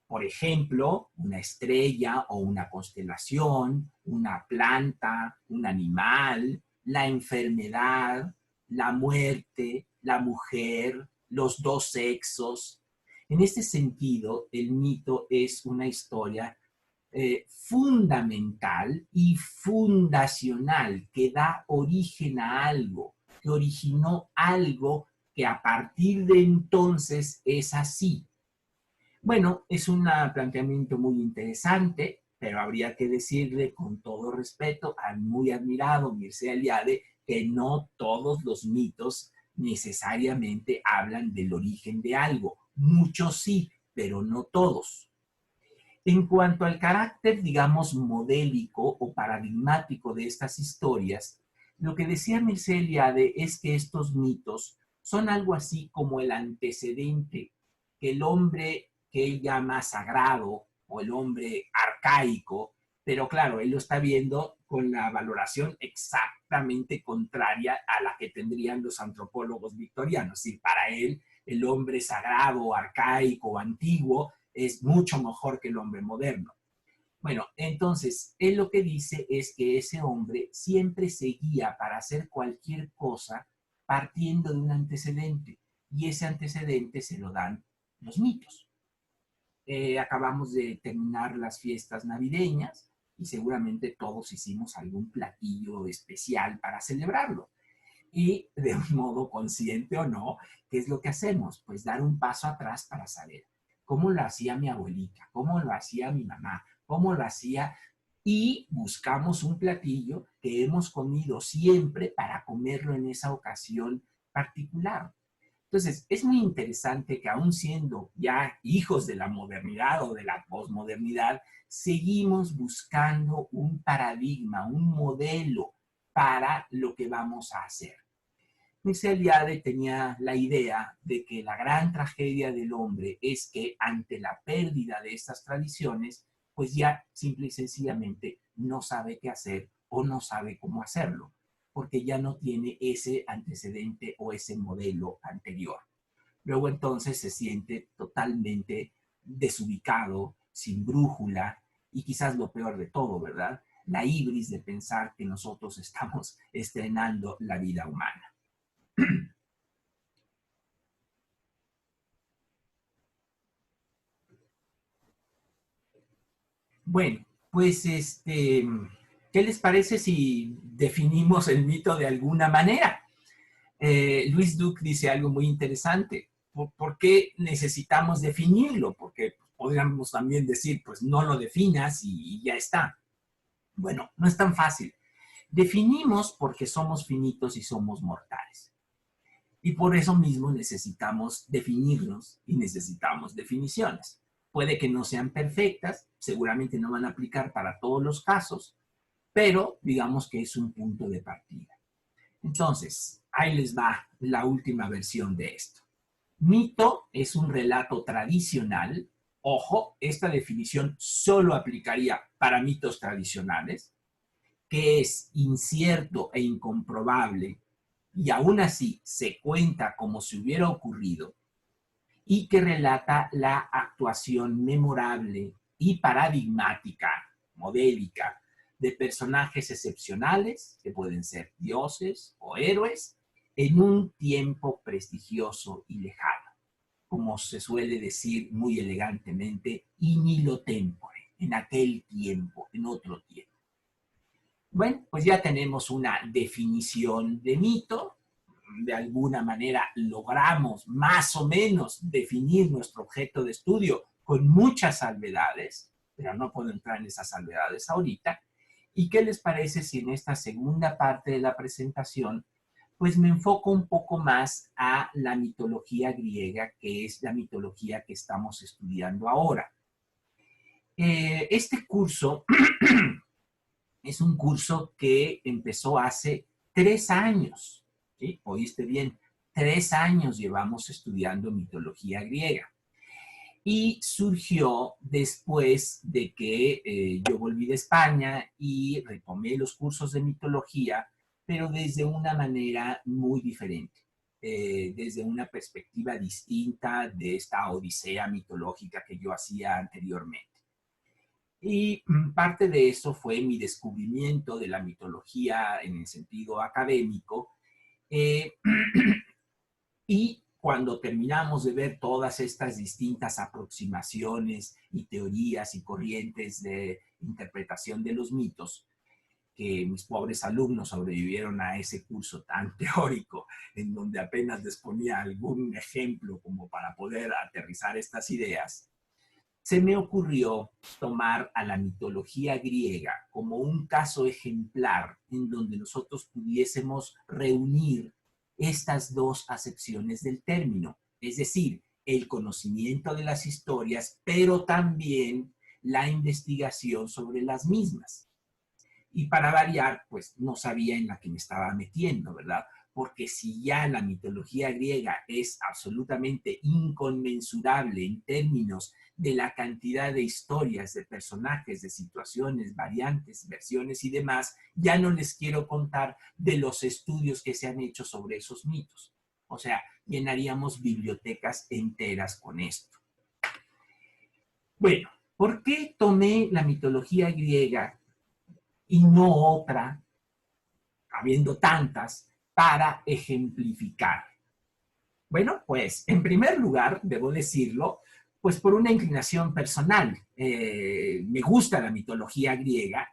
Por ejemplo, una estrella o una constelación, una planta, un animal, la enfermedad, la muerte, la mujer, los dos sexos. En este sentido, el mito es una historia fundamental y fundacional que da origen a algo, que originó algo que a partir de entonces es así. Bueno, es un planteamiento muy interesante, pero habría que decirle con todo respeto al muy admirado Mircea Eliade que no todos los mitos necesariamente hablan del origen de algo. Muchos sí, pero no todos. En cuanto al carácter, digamos, modélico o paradigmático de estas historias, lo que decía Mircea Eliade es que estos mitos son algo así como el antecedente que el hombre que él llama sagrado o el hombre arcaico, pero claro, él lo está viendo con la valoración exactamente contraria a la que tendrían los antropólogos victorianos. Y para él, el hombre sagrado, arcaico, antiguo, es mucho mejor que el hombre moderno. Bueno, entonces, él lo que dice es que ese hombre siempre se guía para hacer cualquier cosa partiendo de un antecedente, y ese antecedente se lo dan los mitos. Acabamos de terminar las fiestas navideñas y seguramente todos hicimos algún platillo especial para celebrarlo. Y de un modo consciente o no, ¿qué es lo que hacemos? Pues dar un paso atrás para saber cómo lo hacía mi abuelita, cómo lo hacía mi mamá, cómo lo hacía, y buscamos un platillo que hemos comido siempre para comerlo en esa ocasión particular. Entonces, es muy interesante que aún siendo ya hijos de la modernidad o de la posmodernidad, seguimos buscando un paradigma, un modelo para lo que vamos a hacer. Mircea Eliade tenía la idea de que la gran tragedia del hombre es que ante la pérdida de estas tradiciones, pues ya simple y sencillamente no sabe qué hacer o no sabe cómo hacerlo, porque ya no tiene ese antecedente o ese modelo anterior. Luego entonces se siente totalmente desubicado, sin brújula y quizás lo peor de todo, ¿verdad? La ibris de pensar que nosotros estamos estrenando la vida humana. Bueno, pues ¿qué les parece si definimos el mito de alguna manera? Luis Duke dice algo muy interesante. ¿Por qué necesitamos definirlo? Porque podríamos también decir, pues no lo definas y ya está. Bueno, no es tan fácil. Definimos porque somos finitos y somos mortales. Y por eso mismo necesitamos definirnos y necesitamos definiciones. Puede que no sean perfectas, seguramente no van a aplicar para todos los casos, pero digamos que es un punto de partida. Entonces, ahí les va la última versión de esto. Mito es un relato tradicional. Ojo, esta definición solo aplicaría para mitos tradicionales, que es incierto e incomprobable y aún así se cuenta como si hubiera ocurrido, y que relata la actuación memorable y paradigmática, modélica, de personajes excepcionales, que pueden ser dioses o héroes, en un tiempo prestigioso y lejano, como se suele decir muy elegantemente, in illo tempore, en aquel tiempo, en otro tiempo. Bueno, pues ya tenemos una definición de mito. De alguna manera logramos más o menos definir nuestro objeto de estudio con muchas salvedades, pero no puedo entrar en esas salvedades ahorita. ¿Y qué les parece si en esta segunda parte de la presentación pues me enfoco un poco más a la mitología griega, que es la mitología que estamos estudiando ahora. Este curso es un curso que empezó hace 3 años, ¿sí? Oíste bien, 3 años llevamos estudiando mitología griega. Y surgió después de que yo volví de España y retomé los cursos de mitología, pero desde una manera muy diferente, desde una perspectiva distinta de esta odisea mitológica que yo hacía anteriormente. Y parte de eso fue mi descubrimiento de la mitología en el sentido académico. Eh, y cuando terminamos de ver todas estas distintas aproximaciones y teorías y corrientes de interpretación de los mitos, que mis pobres alumnos sobrevivieron a ese curso tan teórico, en donde apenas les ponía algún ejemplo como para poder aterrizar estas ideas, se me ocurrió tomar a la mitología griega como un caso ejemplar en donde nosotros pudiésemos reunir estas dos acepciones del término, es decir, el conocimiento de las historias, pero también la investigación sobre las mismas. Y para variar, pues no sabía en la que me estaba metiendo, ¿verdad? Porque si ya la mitología griega es absolutamente inconmensurable en términos de la cantidad de historias, de personajes, de situaciones, variantes, versiones y demás, ya no les quiero contar de los estudios que se han hecho sobre esos mitos. O sea, llenaríamos bibliotecas enteras con esto. Bueno, ¿por qué tomé la mitología griega y no otra, habiendo tantas, para ejemplificar? Bueno, pues en primer lugar, debo decirlo, pues por una inclinación personal. Me gusta la mitología griega.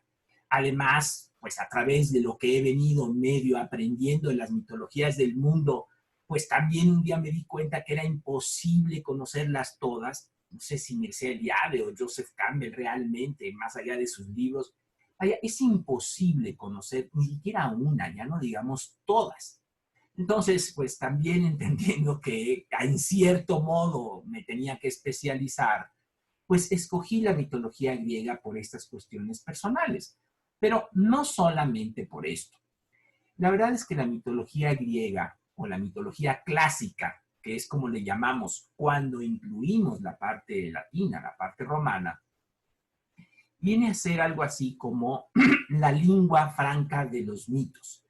Además, pues a través de lo que he venido medio aprendiendo en las mitologías del mundo, pues también un día me di cuenta que era imposible conocerlas todas. No sé si Mircea Eliade o Joseph Campbell realmente, más allá de sus libros, vaya, es imposible conocer ni siquiera una, ya no digamos todas. Entonces, pues también entendiendo que en cierto modo me tenía que especializar, pues escogí la mitología griega por estas cuestiones personales, pero no solamente por esto. La verdad es que la mitología griega o la mitología clásica, que es como le llamamos cuando incluimos la parte latina, la parte romana, viene a ser algo así como la lengua franca de los mitos.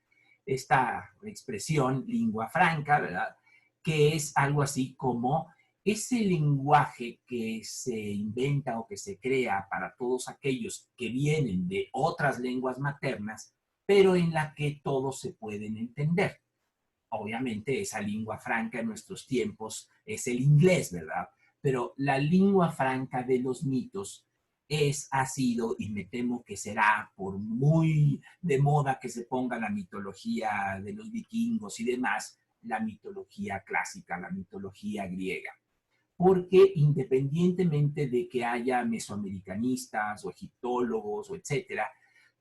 Esta expresión, lengua franca, ¿verdad? Que es algo así como ese lenguaje que se inventa o que se crea para todos aquellos que vienen de otras lenguas maternas, pero en la que todos se pueden entender. Obviamente esa lengua franca en nuestros tiempos es el inglés, ¿verdad? Pero la lengua franca de los mitos ha sido, y me temo que será por muy de moda que se ponga la mitología de los vikingos y demás, la mitología clásica, la mitología griega. Porque independientemente de que haya mesoamericanistas o egiptólogos o etcétera,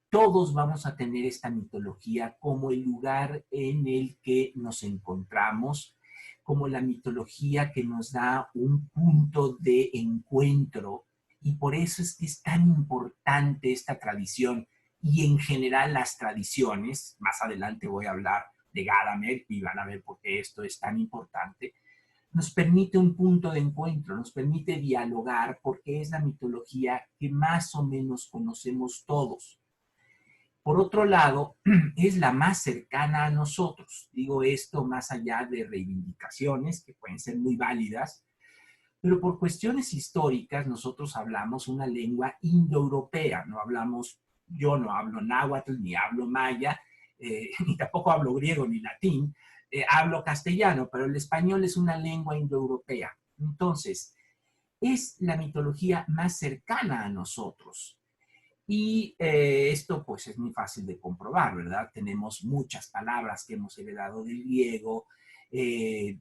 todos vamos a tener esta mitología como el lugar en el que nos encontramos, como la mitología que nos da un punto de encuentro. Y por eso es que es tan importante esta tradición y en general las tradiciones. Más adelante voy a hablar de Gadamer y van a ver por qué esto es tan importante. Nos permite un punto de encuentro, nos permite dialogar porque es la mitología que más o menos conocemos todos. Por otro lado, es la más cercana a nosotros. Digo esto más allá de reivindicaciones que pueden ser muy válidas, pero por cuestiones históricas nosotros hablamos una lengua indoeuropea, no hablamos, yo no hablo náhuatl, ni hablo maya, ni tampoco hablo griego ni latín, hablo castellano, pero el español es una lengua indoeuropea. Entonces, es la mitología más cercana a nosotros. Y esto pues es muy fácil de comprobar, ¿verdad? Tenemos muchas palabras que hemos heredado del griego,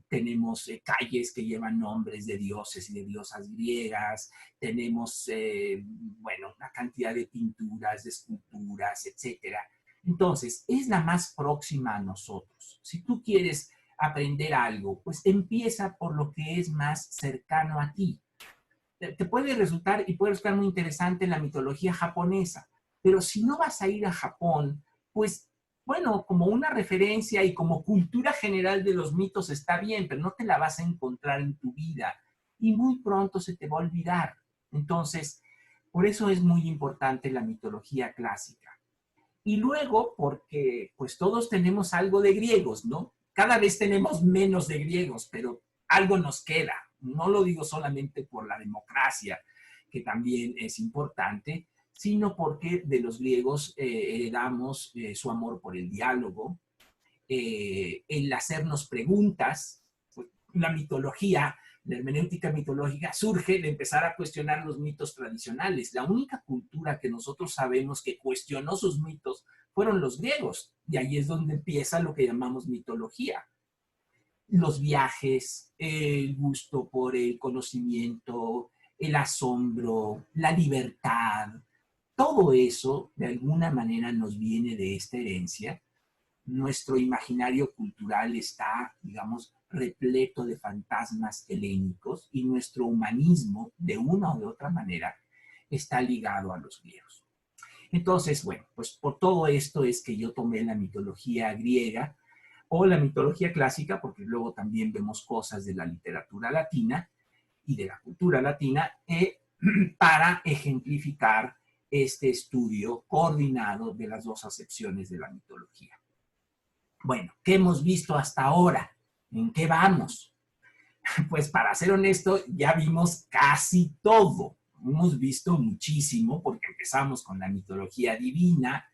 tenemos calles que llevan nombres de dioses y de diosas griegas, tenemos, bueno, una cantidad de pinturas, de esculturas, etcétera. Entonces, es la más próxima a nosotros. Si tú quieres aprender algo, pues empieza por lo que es más cercano a ti. Te puede resultar y puede resultar muy interesante la mitología japonesa, pero si no vas a ir a Japón, pues bueno, como una referencia y como cultura general de los mitos está bien, pero no te la vas a encontrar en tu vida y muy pronto se te va a olvidar. Entonces, por eso es muy importante la mitología clásica. Y luego, porque pues todos tenemos algo de griegos, ¿no? Cada vez tenemos menos de griegos, pero algo nos queda. No lo digo solamente por la democracia, que también es importante, sino porque de los griegos heredamos su amor por el diálogo, el hacernos preguntas. Pues, la mitología, la hermenéutica mitológica surge de empezar a cuestionar los mitos tradicionales. La única cultura que nosotros sabemos que cuestionó sus mitos fueron los griegos, y ahí es donde empieza lo que llamamos mitología. Los viajes, el gusto por el conocimiento, el asombro, la libertad, todo eso de alguna manera nos viene de esta herencia. Nuestro imaginario cultural está, digamos, repleto de fantasmas helénicos y nuestro humanismo, de una o de otra manera, está ligado a los griegos. Entonces, bueno, pues por todo esto es que yo tomé la mitología griega o la mitología clásica, porque luego también vemos cosas de la literatura latina y de la cultura latina, para ejemplificar este estudio coordinado de las dos acepciones de la mitología. Bueno, ¿qué hemos visto hasta ahora? ¿En qué vamos? Pues para ser honesto, ya vimos casi todo. Hemos visto muchísimo porque empezamos con la mitología divina,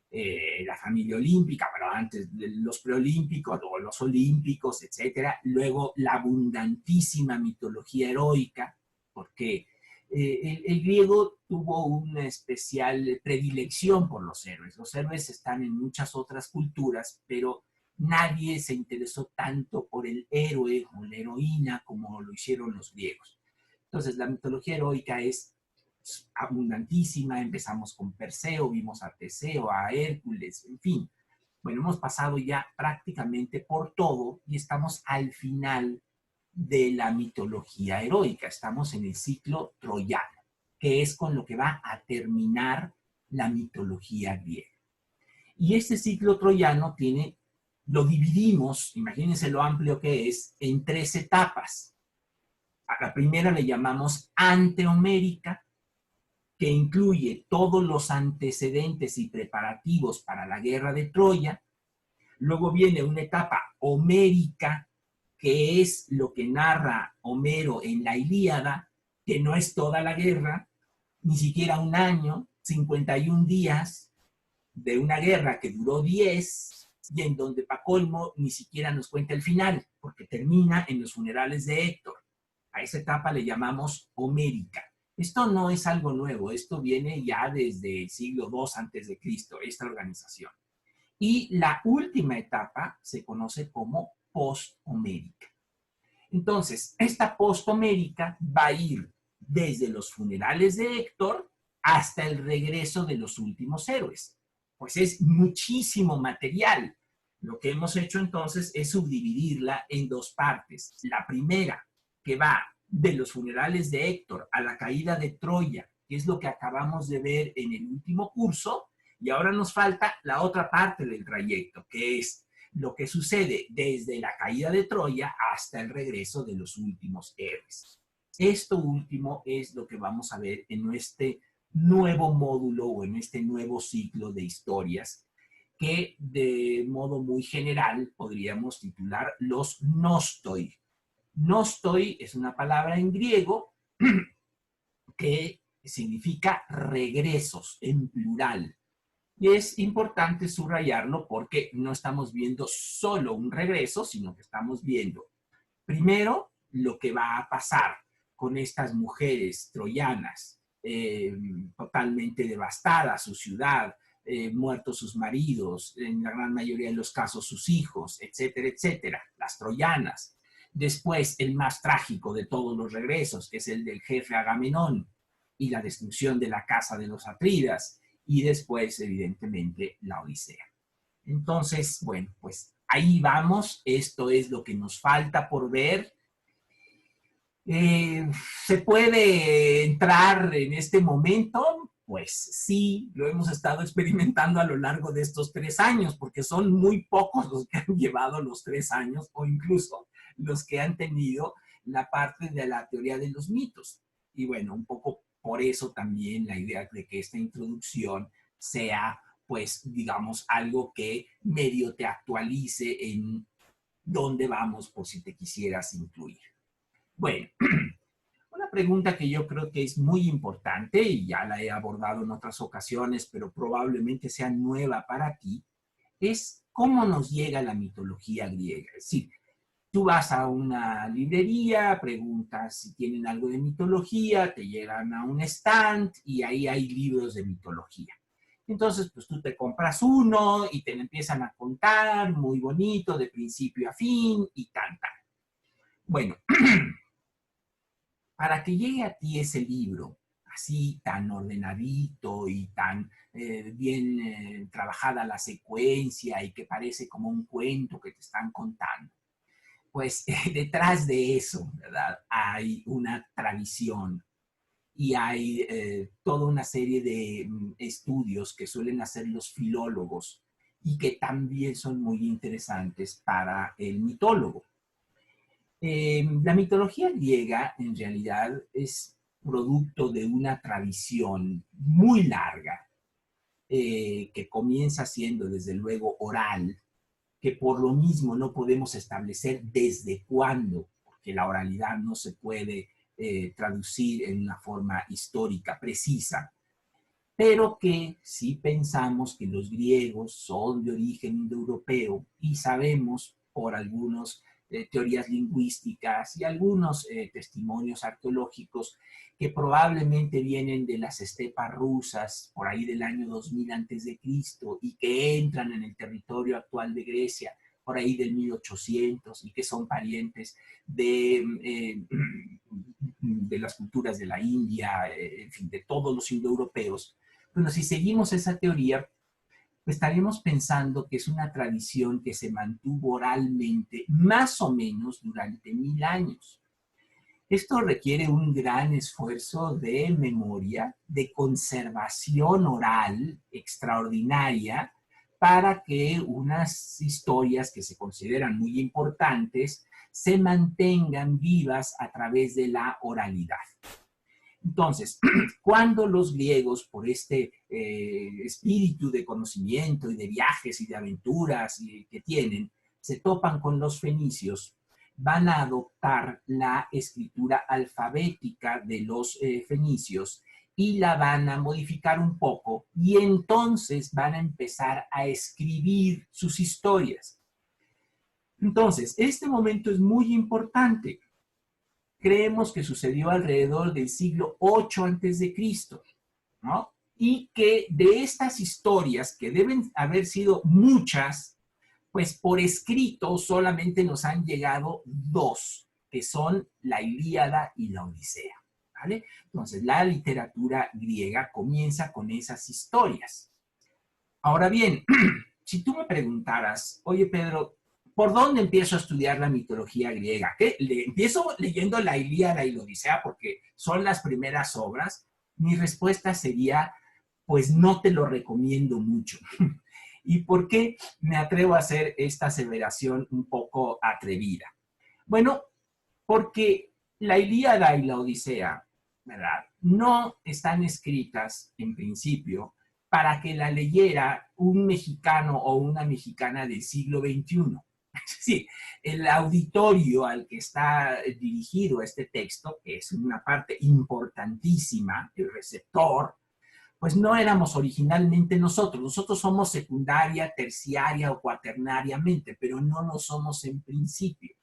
la familia olímpica, pero antes los preolímpicos o los olímpicos, etcétera. Luego la abundantísima mitología heroica, porque el griego tuvo una especial predilección por los héroes. Los héroes están en muchas otras culturas, pero nadie se interesó tanto por el héroe o la heroína como lo hicieron los griegos. Entonces, la mitología heroica es abundantísima. Empezamos con Perseo, vimos a Teseo, a Hércules, en fin. Bueno, hemos pasado ya prácticamente por todo y estamos al final de la mitología heroica. Estamos en el ciclo troyano, que es con lo que va a terminar la mitología griega. Y este ciclo troyano lo dividimos, imagínense lo amplio que es, en 3 etapas. A la primera le llamamos antehomérica, que incluye todos los antecedentes y preparativos para la guerra de Troya. Luego viene una etapa homérica, que es lo que narra Homero en la Ilíada, que no es toda la guerra, ni siquiera un año, 51 días de una guerra que duró 10, y en donde pa' colmo ni siquiera nos cuenta el final, porque termina en los funerales de Héctor. A esa etapa le llamamos homérica. Esto no es algo nuevo, esto viene ya desde el siglo II antes de Cristo, esta organización. Y la última etapa se conoce como posthomérica. Entonces, esta posthomérica va a ir desde los funerales de Héctor hasta el regreso de los últimos héroes. Pues es muchísimo material. Lo que hemos hecho entonces es subdividirla en 2 partes. La primera, que va de los funerales de Héctor a la caída de Troya, que es lo que acabamos de ver en el último curso, y ahora nos falta la otra parte del trayecto, que es lo que sucede desde la caída de Troya hasta el regreso de los últimos héroes. Esto último es lo que vamos a ver en este nuevo módulo o en este nuevo ciclo de historias que de modo muy general podríamos titular los nostoi. Nostoi es una palabra en griego que significa regresos en plural. Y es importante subrayarlo porque no estamos viendo solo un regreso, sino que estamos viendo primero lo que va a pasar con estas mujeres troyanas, totalmente devastadas su ciudad, muertos sus maridos, en la gran mayoría de los casos sus hijos, etcétera, etcétera, las troyanas. Después, el más trágico de todos los regresos, que es el del jefe Agamenón y la destrucción de la casa de los Atridas. y después, evidentemente, la Odisea. Entonces, bueno, pues ahí vamos. Esto es lo que nos falta por ver. Eh, ¿Se puede entrar en este momento? Pues sí, lo hemos estado experimentando a lo largo de estos 3 años, porque son muy pocos los que han llevado los 3 años, o incluso los que han tenido la parte de la teoría de los mitos. Y bueno, un poco por eso también la idea de que esta introducción sea, pues, digamos, algo que medio te actualice en dónde vamos por si te quisieras incluir. Bueno, una pregunta que yo creo que es muy importante y ya la he abordado en otras ocasiones, pero probablemente sea nueva para ti, es cómo nos llega la mitología griega. Es decir, tú vas a una librería, preguntas si tienen algo de mitología, te llegan a un stand y ahí hay libros de mitología. Entonces, pues tú te compras uno y te lo empiezan a contar, muy bonito, de principio a fin y tan. Bueno, para que llegue a ti ese libro, así tan ordenadito y tan bien trabajada la secuencia y que parece como un cuento que te están contando, pues detrás de eso, ¿verdad? Hay una tradición y hay toda una serie de estudios que suelen hacer los filólogos y que también son muy interesantes para el mitólogo. La mitología griega en realidad es producto de una tradición muy larga que comienza siendo desde luego oral, que por lo mismo no podemos establecer desde cuándo, porque la oralidad no se puede traducir en una forma histórica precisa, pero que si pensamos que los griegos son de origen indoeuropeo y sabemos por algunas teorías lingüísticas y algunos testimonios arqueológicos que probablemente vienen de las estepas rusas por ahí del año 2000 antes de Cristo y que entran en el territorio actual de Grecia por ahí del 1800 y que son parientes de las culturas de la India, en fin, de todos los indoeuropeos. Bueno, si seguimos esa teoría, estaremos pensando que es una tradición que se mantuvo oralmente más o menos durante 1000 años. Esto requiere un gran esfuerzo de memoria, de conservación oral extraordinaria para que unas historias que se consideran muy importantes se mantengan vivas a través de la oralidad. Entonces, cuando los griegos, por este espíritu de conocimiento y de viajes y de aventuras que tienen, se topan con los fenicios, van a adoptar la escritura alfabética de los fenicios y la van a modificar un poco y entonces van a empezar a escribir sus historias. Entonces, este momento es muy importante. Creemos que sucedió alrededor del siglo 8 antes de Cristo, ¿no? Y que de estas historias, que deben haber sido muchas, pues por escrito solamente nos han llegado 2, que son la Ilíada y la Odisea, ¿vale? Entonces, la literatura griega comienza con esas historias. Ahora bien, si tú me preguntaras, oye Pedro, ¿por dónde empiezo a estudiar la mitología griega? ¿Qué? Empiezo leyendo la Ilíada y la Odisea porque son las primeras obras. Mi respuesta sería, pues no te lo recomiendo mucho. ¿Y por qué me atrevo a hacer esta aseveración un poco atrevida? Bueno, porque la Ilíada y la Odisea, ¿verdad? No están escritas en principio para que la leyera un mexicano o una mexicana del siglo XXI. Sí, el auditorio al que está dirigido este texto, que es una parte importantísima, el receptor, pues no éramos originalmente nosotros. Nosotros somos secundaria, terciaria o cuaternariamente, pero no lo somos en principio.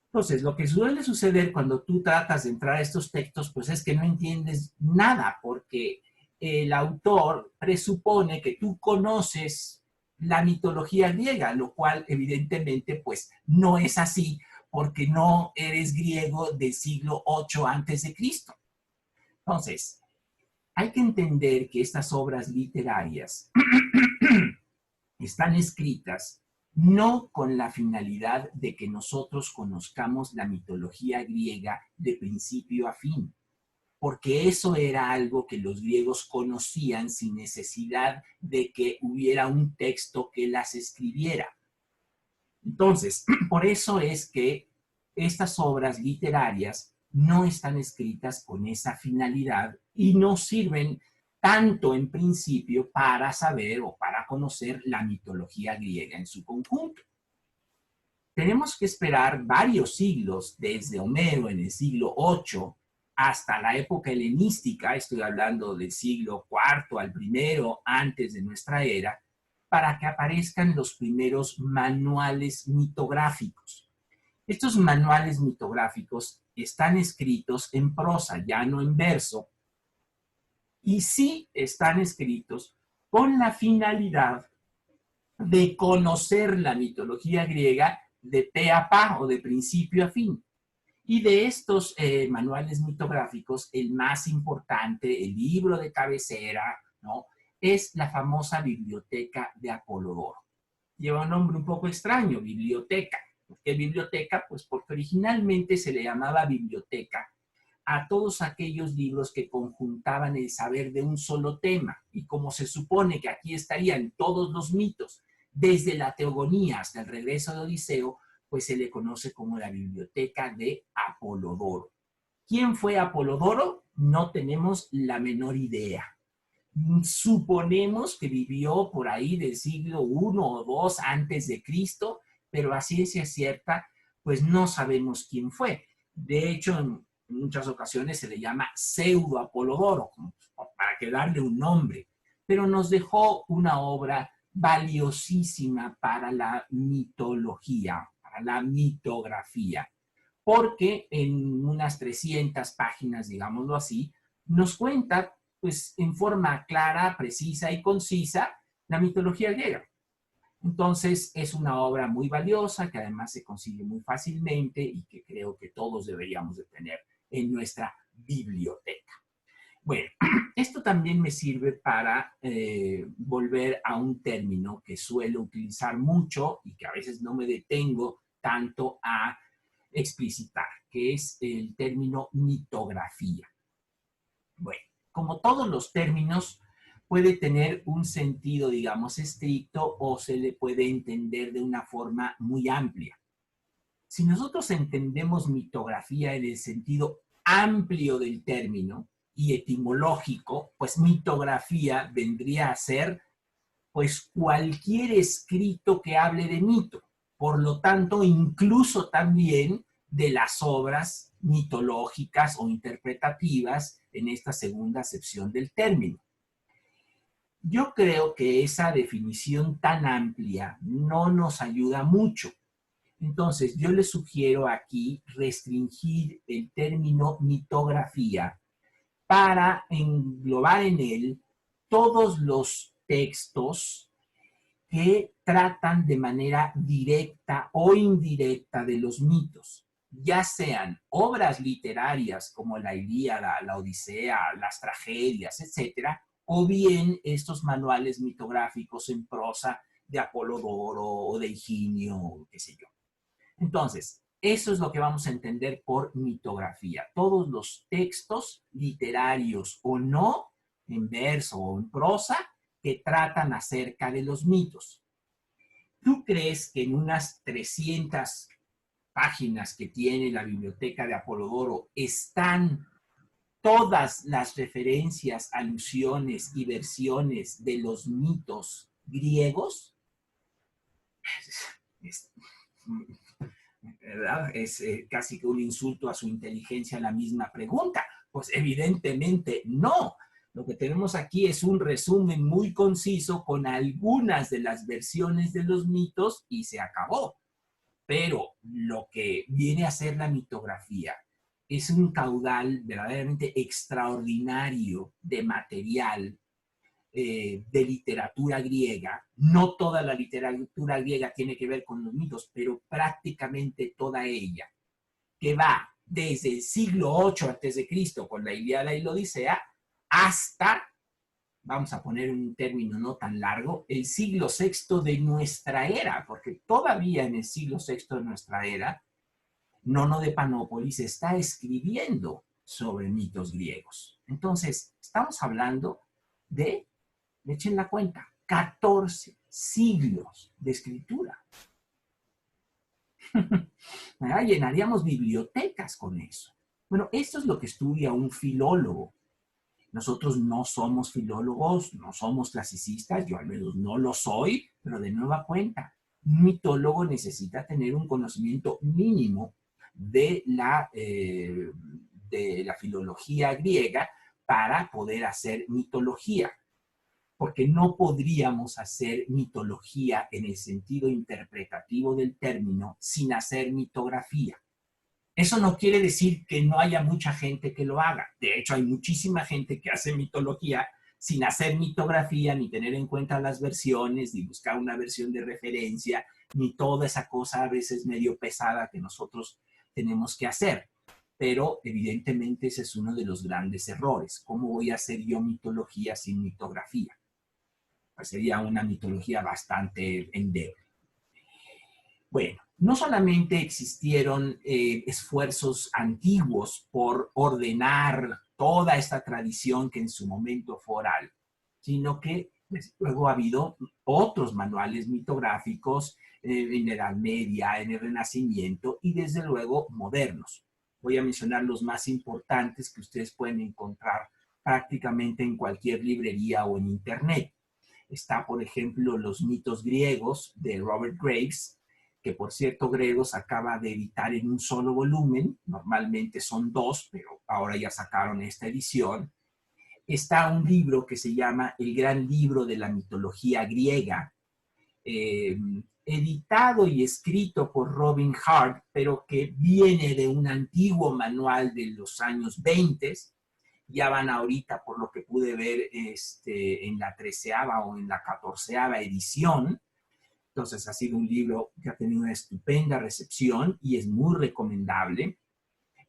Entonces, lo que suele suceder cuando tú tratas de entrar a estos textos, pues es que no entiendes nada, porque el autor presupone que tú conoces la mitología griega, lo cual evidentemente pues no es así, porque no eres griego del siglo 8 antes de Cristo. Entonces, Hay que entender que estas obras literarias están escritas no con la finalidad de que nosotros conozcamos la mitología griega de principio a fin, porque eso era algo que los griegos conocían sin necesidad de que hubiera un texto que las escribiera. Entonces, por eso es que estas obras literarias no están escritas con esa finalidad y no sirven tanto en principio para saber o para conocer la mitología griega en su conjunto. Tenemos que esperar varios siglos, desde Homero en el siglo VIII hasta la época helenística, estoy hablando del siglo IV al primero antes de nuestra era, para que aparezcan los primeros manuales mitográficos. Estos manuales mitográficos están escritos en prosa, ya no en verso, y sí están escritos con la finalidad de conocer la mitología griega de pe a pa o de principio a fin. Y de estos manuales mitográficos, el más importante, el libro de cabecera, ¿no?, es la famosa Biblioteca de Apolodoro. Lleva un nombre un poco extraño, biblioteca. ¿Por qué biblioteca? Pues porque originalmente se le llamaba biblioteca a todos aquellos libros que conjuntaban el saber de un solo tema. Y como se supone que aquí estarían todos los mitos, desde la teogonía hasta el regreso de Odiseo, pues se le conoce como la Biblioteca de Apolodoro. ¿Quién fue Apolodoro? No tenemos la menor idea. Suponemos que vivió por ahí del siglo I o II antes de Cristo, pero a ciencia cierta, pues no sabemos quién fue. De hecho, en muchas ocasiones se le llama pseudo Apolodoro, para que darle un nombre, pero nos dejó una obra valiosísima para la mitología, para la mitografía, porque en unas 300 páginas, digámoslo así, nos cuenta pues en forma clara, precisa y concisa la mitología griega. Entonces es una obra muy valiosa que además se consigue muy fácilmente y que creo que todos deberíamos de tener en nuestra biblioteca. Bueno, esto también me sirve para volver a un término que suelo utilizar mucho y que a veces no me detengo tanto a explicitar, que es el término mitografía. Bueno, como todos los términos, puede tener un sentido, digamos, estricto o se le puede entender de una forma muy amplia. Si nosotros entendemos mitografía en el sentido amplio del término y etimológico, pues mitografía vendría a ser pues cualquier escrito que hable de mito. Por lo tanto, incluso también de las obras mitológicas o interpretativas en esta segunda acepción del término. Yo creo que esa definición tan amplia no nos ayuda mucho. Entonces, yo les sugiero aquí restringir el término mitografía para englobar en él todos los textos que tratan de manera directa o indirecta de los mitos, ya sean obras literarias como la Ilíada, la Odisea, las tragedias, etcétera, o bien estos manuales mitográficos en prosa de Apolodoro o de Higinio, qué sé yo. Entonces, eso es lo que vamos a entender por mitografía. Todos los textos literarios o no, en verso o en prosa, que tratan acerca de los mitos. ¿Tú crees que en unas 300 páginas que tiene la biblioteca de Apolodoro están todas las referencias, alusiones y versiones de los mitos griegos? ¿Verdad? Es casi que un insulto a su inteligencia la misma pregunta. Pues evidentemente no. Lo que tenemos aquí es un resumen muy conciso con algunas de las versiones de los mitos y se acabó. Pero lo que viene a ser la mitografía es un caudal verdaderamente extraordinario de material de literatura griega. No toda la literatura griega tiene que ver con los mitos, pero prácticamente toda ella, que va desde el siglo VIII a.C. con la Ilíada y la Odisea hasta, vamos a poner un término no tan largo, el siglo sexto de nuestra era, porque todavía en el siglo sexto de nuestra era, Nono de Panópolis está escribiendo sobre mitos griegos. Entonces, estamos hablando de, echen la cuenta, 14 siglos de escritura. Llenaríamos bibliotecas con eso. Bueno, esto es lo que estudia un filólogo. Nosotros no somos filólogos, no somos clasicistas, yo al menos no lo soy, pero de nueva cuenta, un mitólogo necesita tener un conocimiento mínimo de la filología griega para poder hacer mitología, porque no podríamos hacer mitología en el sentido interpretativo del término sin hacer mitografía. Eso no quiere decir que no haya mucha gente que lo haga. De hecho, hay muchísima gente que hace mitología sin hacer mitografía, ni tener en cuenta las versiones, ni buscar una versión de referencia, ni toda esa cosa a veces medio pesada que nosotros tenemos que hacer. Pero evidentemente ese es uno de los grandes errores. ¿Cómo voy a hacer yo mitología sin mitografía? Pues sería una mitología bastante endeble. Bueno, no solamente existieron esfuerzos antiguos por ordenar toda esta tradición que en su momento fue oral, sino que pues, luego ha habido otros manuales mitográficos en la Edad Media, en el Renacimiento y desde luego modernos. Voy a mencionar los más importantes que ustedes pueden encontrar prácticamente en cualquier librería o en internet. Está, por ejemplo, Los mitos griegos de Robert Graves, que por cierto Gregos acaba de editar en un solo volumen, normalmente son dos, pero ahora ya sacaron esta edición. Está un libro que se llama El Gran Libro de la Mitología Griega, editado y escrito por Robin Hart, pero que viene de un antiguo manual de los años 20. Ya van ahorita, por lo que pude ver, en la 13ª o en la 14ª edición. Entonces ha sido un libro que ha tenido una estupenda recepción y es muy recomendable.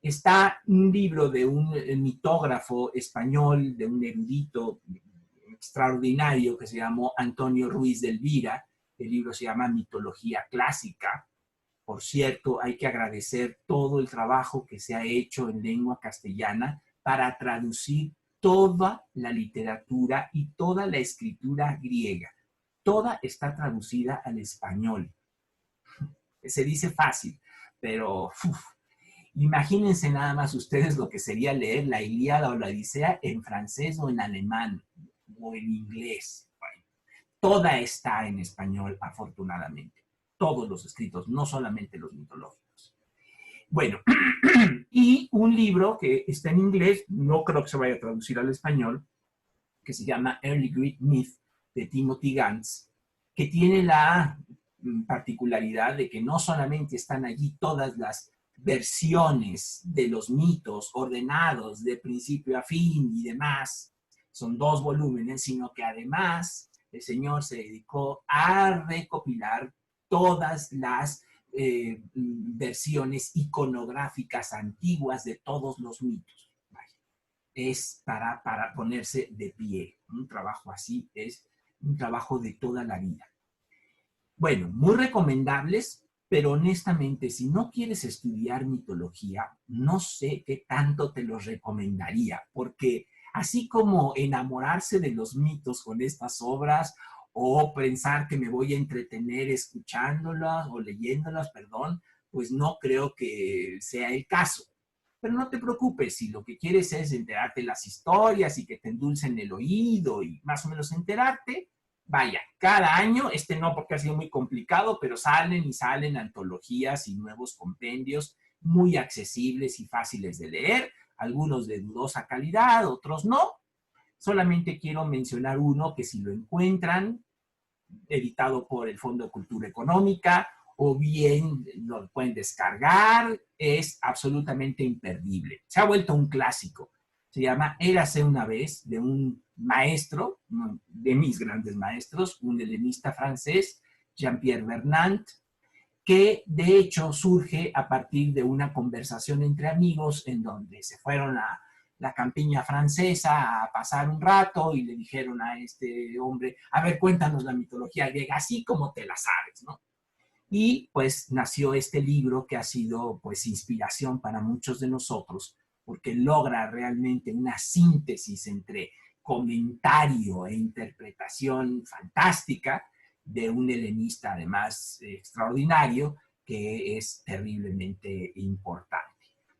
Está un libro de un mitógrafo español, de un erudito extraordinario que se llamó Antonio Ruiz de Elvira. El libro se llama Mitología Clásica. Por cierto, hay que agradecer todo el trabajo que se ha hecho en lengua castellana para traducir toda la literatura y toda la escritura griega. Toda está traducida al español. Se dice fácil, pero imagínense nada más ustedes lo que sería leer la Ilíada o la Odisea en francés o en alemán o en inglés. Bueno, toda está en español, afortunadamente. Todos los escritos, no solamente los mitológicos. Bueno, y un libro que está en inglés, no creo que se vaya a traducir al español, que se llama Early Greek Myth, de Timothy Gantz, que tiene la particularidad de que no solamente están allí todas las versiones de los mitos ordenados de principio a fin y demás, son 2 volúmenes, sino que además el señor se dedicó a recopilar todas las versiones iconográficas antiguas de todos los mitos. Es para ponerse de pie. Un trabajo así es un trabajo de toda la vida. Bueno, muy recomendables, pero honestamente, si no quieres estudiar mitología, no sé qué tanto te los recomendaría, porque así como enamorarse de los mitos con estas obras o pensar que me voy a entretener escuchándolas o leyéndolas, perdón, pues no creo que sea el caso. Pero no te preocupes, si lo que quieres es enterarte de las historias y que te endulcen el oído y más o menos enterarte, vaya, cada año, no porque ha sido muy complicado, pero salen y salen antologías y nuevos compendios muy accesibles y fáciles de leer, algunos de dudosa calidad, otros no. Solamente quiero mencionar uno que si lo encuentran, editado por el Fondo de Cultura Económica, o bien lo pueden descargar, es absolutamente imperdible. Se ha vuelto un clásico. Se llama Érase una vez, de un maestro, uno de mis grandes maestros, un helenista francés, Jean-Pierre Vernant, que de hecho surge a partir de una conversación entre amigos en donde se fueron a la campiña francesa a pasar un rato y le dijeron a este hombre, a ver, cuéntanos la mitología griega, así como te la sabes, ¿no? Y pues nació este libro que ha sido pues inspiración para muchos de nosotros, porque logra realmente una síntesis entre comentario e interpretación fantástica de un helenista además extraordinario que es terriblemente importante.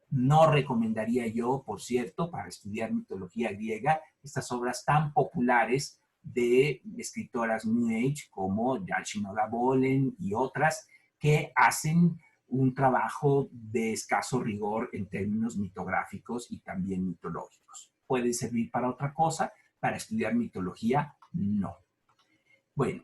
No recomendaría yo, por cierto, para estudiar mitología griega, estas obras tan populares de escritoras New Age como Yashinoda Bolen y otras que hacen un trabajo de escaso rigor en términos mitográficos y también mitológicos. ¿Puede servir para otra cosa? Para estudiar mitología, no. Bueno,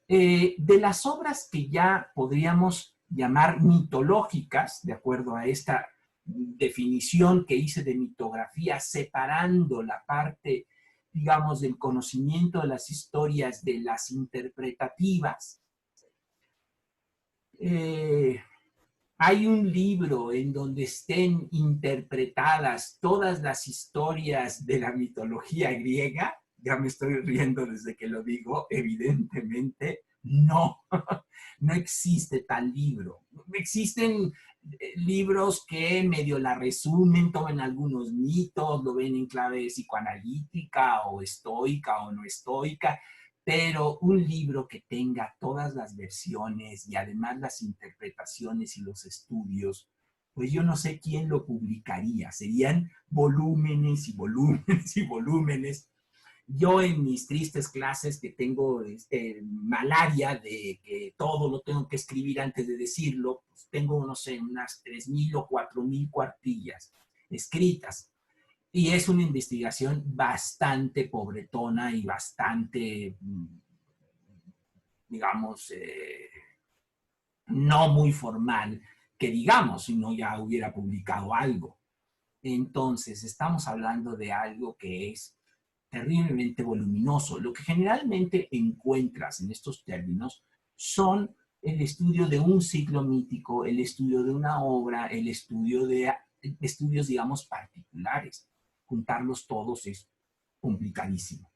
de las obras que ya podríamos llamar mitológicas, de acuerdo a esta definición que hice de mitografía, separando la parte, digamos, del conocimiento de las historias de las interpretativas, hay un libro en donde estén interpretadas todas las historias de la mitología griega. Ya me estoy riendo desde que lo digo, evidentemente no, no existe tal libro. Existen libros que medio la resumen, toman algunos mitos, lo ven en clave psicoanalítica o estoica o no estoica, pero un libro que tenga todas las versiones y además las interpretaciones y los estudios, pues yo no sé quién lo publicaría. Serían volúmenes y volúmenes y volúmenes. Yo en mis tristes clases que tengo malaria de que todo lo tengo que escribir antes de decirlo, pues tengo, no sé, unas 3,000 o 4,000 cuartillas escritas. Y es una investigación bastante pobretona y bastante, digamos, no muy formal, que digamos, si no ya hubiera publicado algo. Entonces, estamos hablando de algo que es terriblemente voluminoso. Lo que generalmente encuentras en estos términos son el estudio de un ciclo mítico, el estudio de una obra, el estudio de estudios, digamos, particulares. Juntarlos todos es complicadísimo.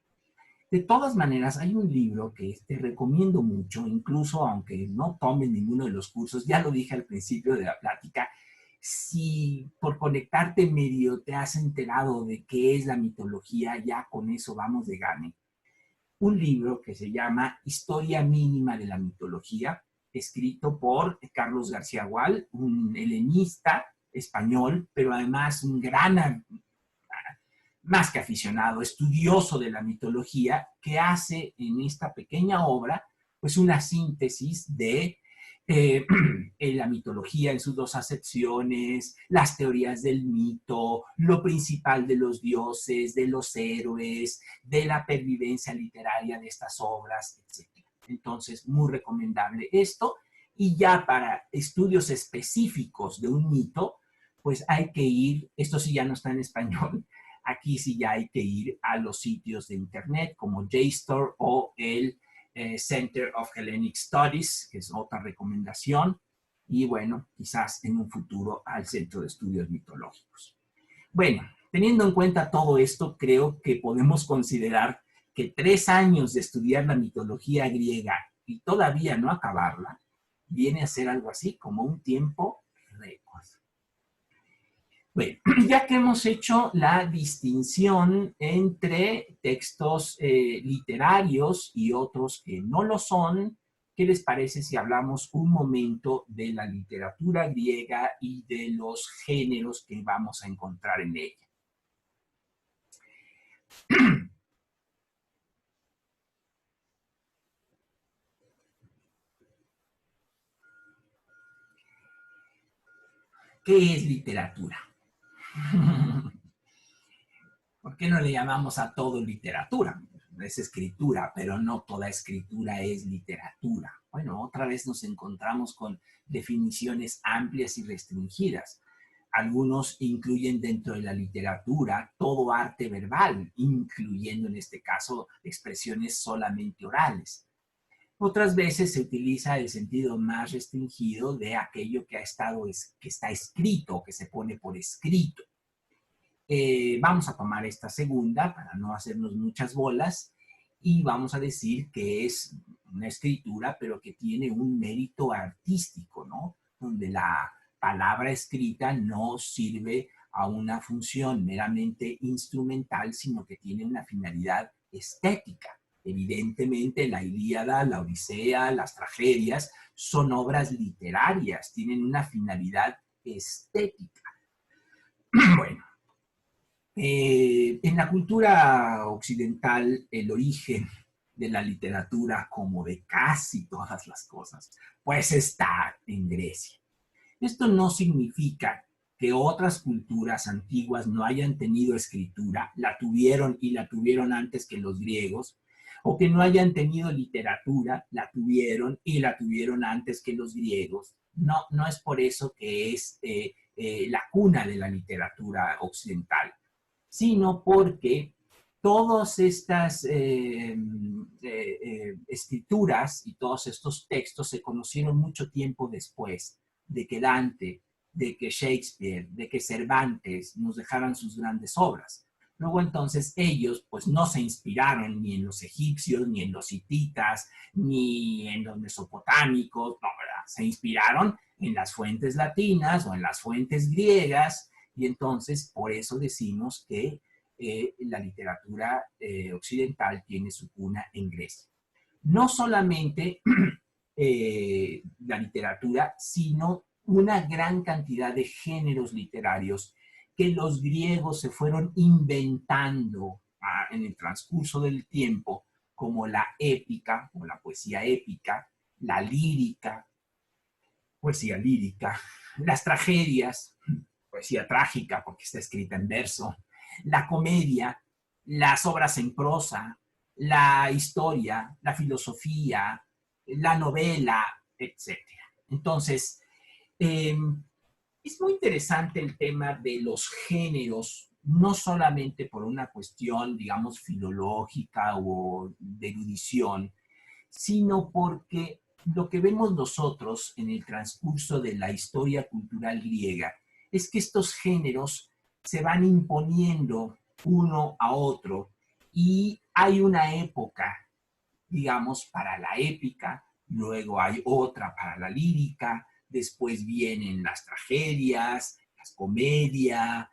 De todas maneras, hay un libro que te recomiendo mucho, incluso aunque no tomes ninguno de los cursos, ya lo dije al principio de la plática, si por conectarte medio te has enterado de qué es la mitología, ya con eso vamos de gane. Un libro que se llama Historia Mínima de la Mitología, escrito por Carlos García Gual, un helenista español, pero además un gran, más que aficionado, estudioso de la mitología, que hace en esta pequeña obra pues una síntesis de la mitología en sus dos acepciones, las teorías del mito, lo principal de los dioses, de los héroes, de la pervivencia literaria de estas obras, etc. Entonces, muy recomendable esto. Y ya para estudios específicos de un mito, pues hay que ir, esto sí ya no está en español, aquí sí ya hay que ir a los sitios de internet como JSTOR o el Center of Hellenic Studies, que es otra recomendación, y bueno, quizás en un futuro al Centro de Estudios Mitológicos. Bueno, teniendo en cuenta todo esto, creo que podemos considerar que 3 años de estudiar la mitología griega y todavía no acabarla, viene a ser algo así como un tiempo récord. Bueno, ya que hemos hecho la distinción entre textos literarios y otros que no lo son, ¿qué les parece si hablamos un momento de la literatura griega y de los géneros que vamos a encontrar en ella? ¿Qué es literatura? ¿Por qué no le llamamos a todo literatura? Es escritura, pero no toda escritura es literatura. Bueno, otra vez nos encontramos con definiciones amplias y restringidas. Algunos incluyen dentro de la literatura todo arte verbal, incluyendo en este caso expresiones solamente orales. Otras veces se utiliza el sentido más restringido de aquello que ha estado, que está escrito, que se pone por escrito. Vamos a tomar esta segunda para no hacernos muchas bolas y vamos a decir que es una escritura, pero que tiene un mérito artístico, ¿no? Donde la palabra escrita no sirve a una función meramente instrumental, sino que tiene una finalidad estética. Evidentemente, la Ilíada, la Odisea, las tragedias son obras literarias, tienen una finalidad estética. Bueno, en la cultura occidental, el origen de la literatura, como de casi todas las cosas, pues está en Grecia. Esto no significa que otras culturas antiguas no hayan tenido escritura, la tuvieron y la tuvieron antes que los griegos, o que no hayan tenido literatura, la tuvieron y la tuvieron antes que los griegos. No, no es por eso que es la cuna de la literatura occidental, sino porque todas estas escrituras y todos estos textos se conocieron mucho tiempo después de que Dante, de que Shakespeare, de que Cervantes nos dejaran sus grandes obras. Luego entonces ellos pues no se inspiraron ni en los egipcios, ni en los hititas, ni en los mesopotámicos, no, ¿verdad? Se inspiraron en las fuentes latinas o en las fuentes griegas, y entonces por eso decimos que la literatura occidental tiene su cuna en Grecia. No solamente la literatura, sino una gran cantidad de géneros literarios que los griegos se fueron inventando en el transcurso del tiempo, como la épica, o la poesía épica, la lírica, poesía lírica, las tragedias, poesía trágica, porque está escrita en verso, la comedia, las obras en prosa, la historia, la filosofía, la novela, etcétera. Entonces, es muy interesante el tema de los géneros, no solamente por una cuestión, digamos, filológica o de erudición, sino porque lo que vemos nosotros en el transcurso de la historia cultural griega es que estos géneros se van imponiendo uno a otro y hay una época, digamos, para la épica, luego hay otra para la lírica, después vienen las tragedias, las comedias,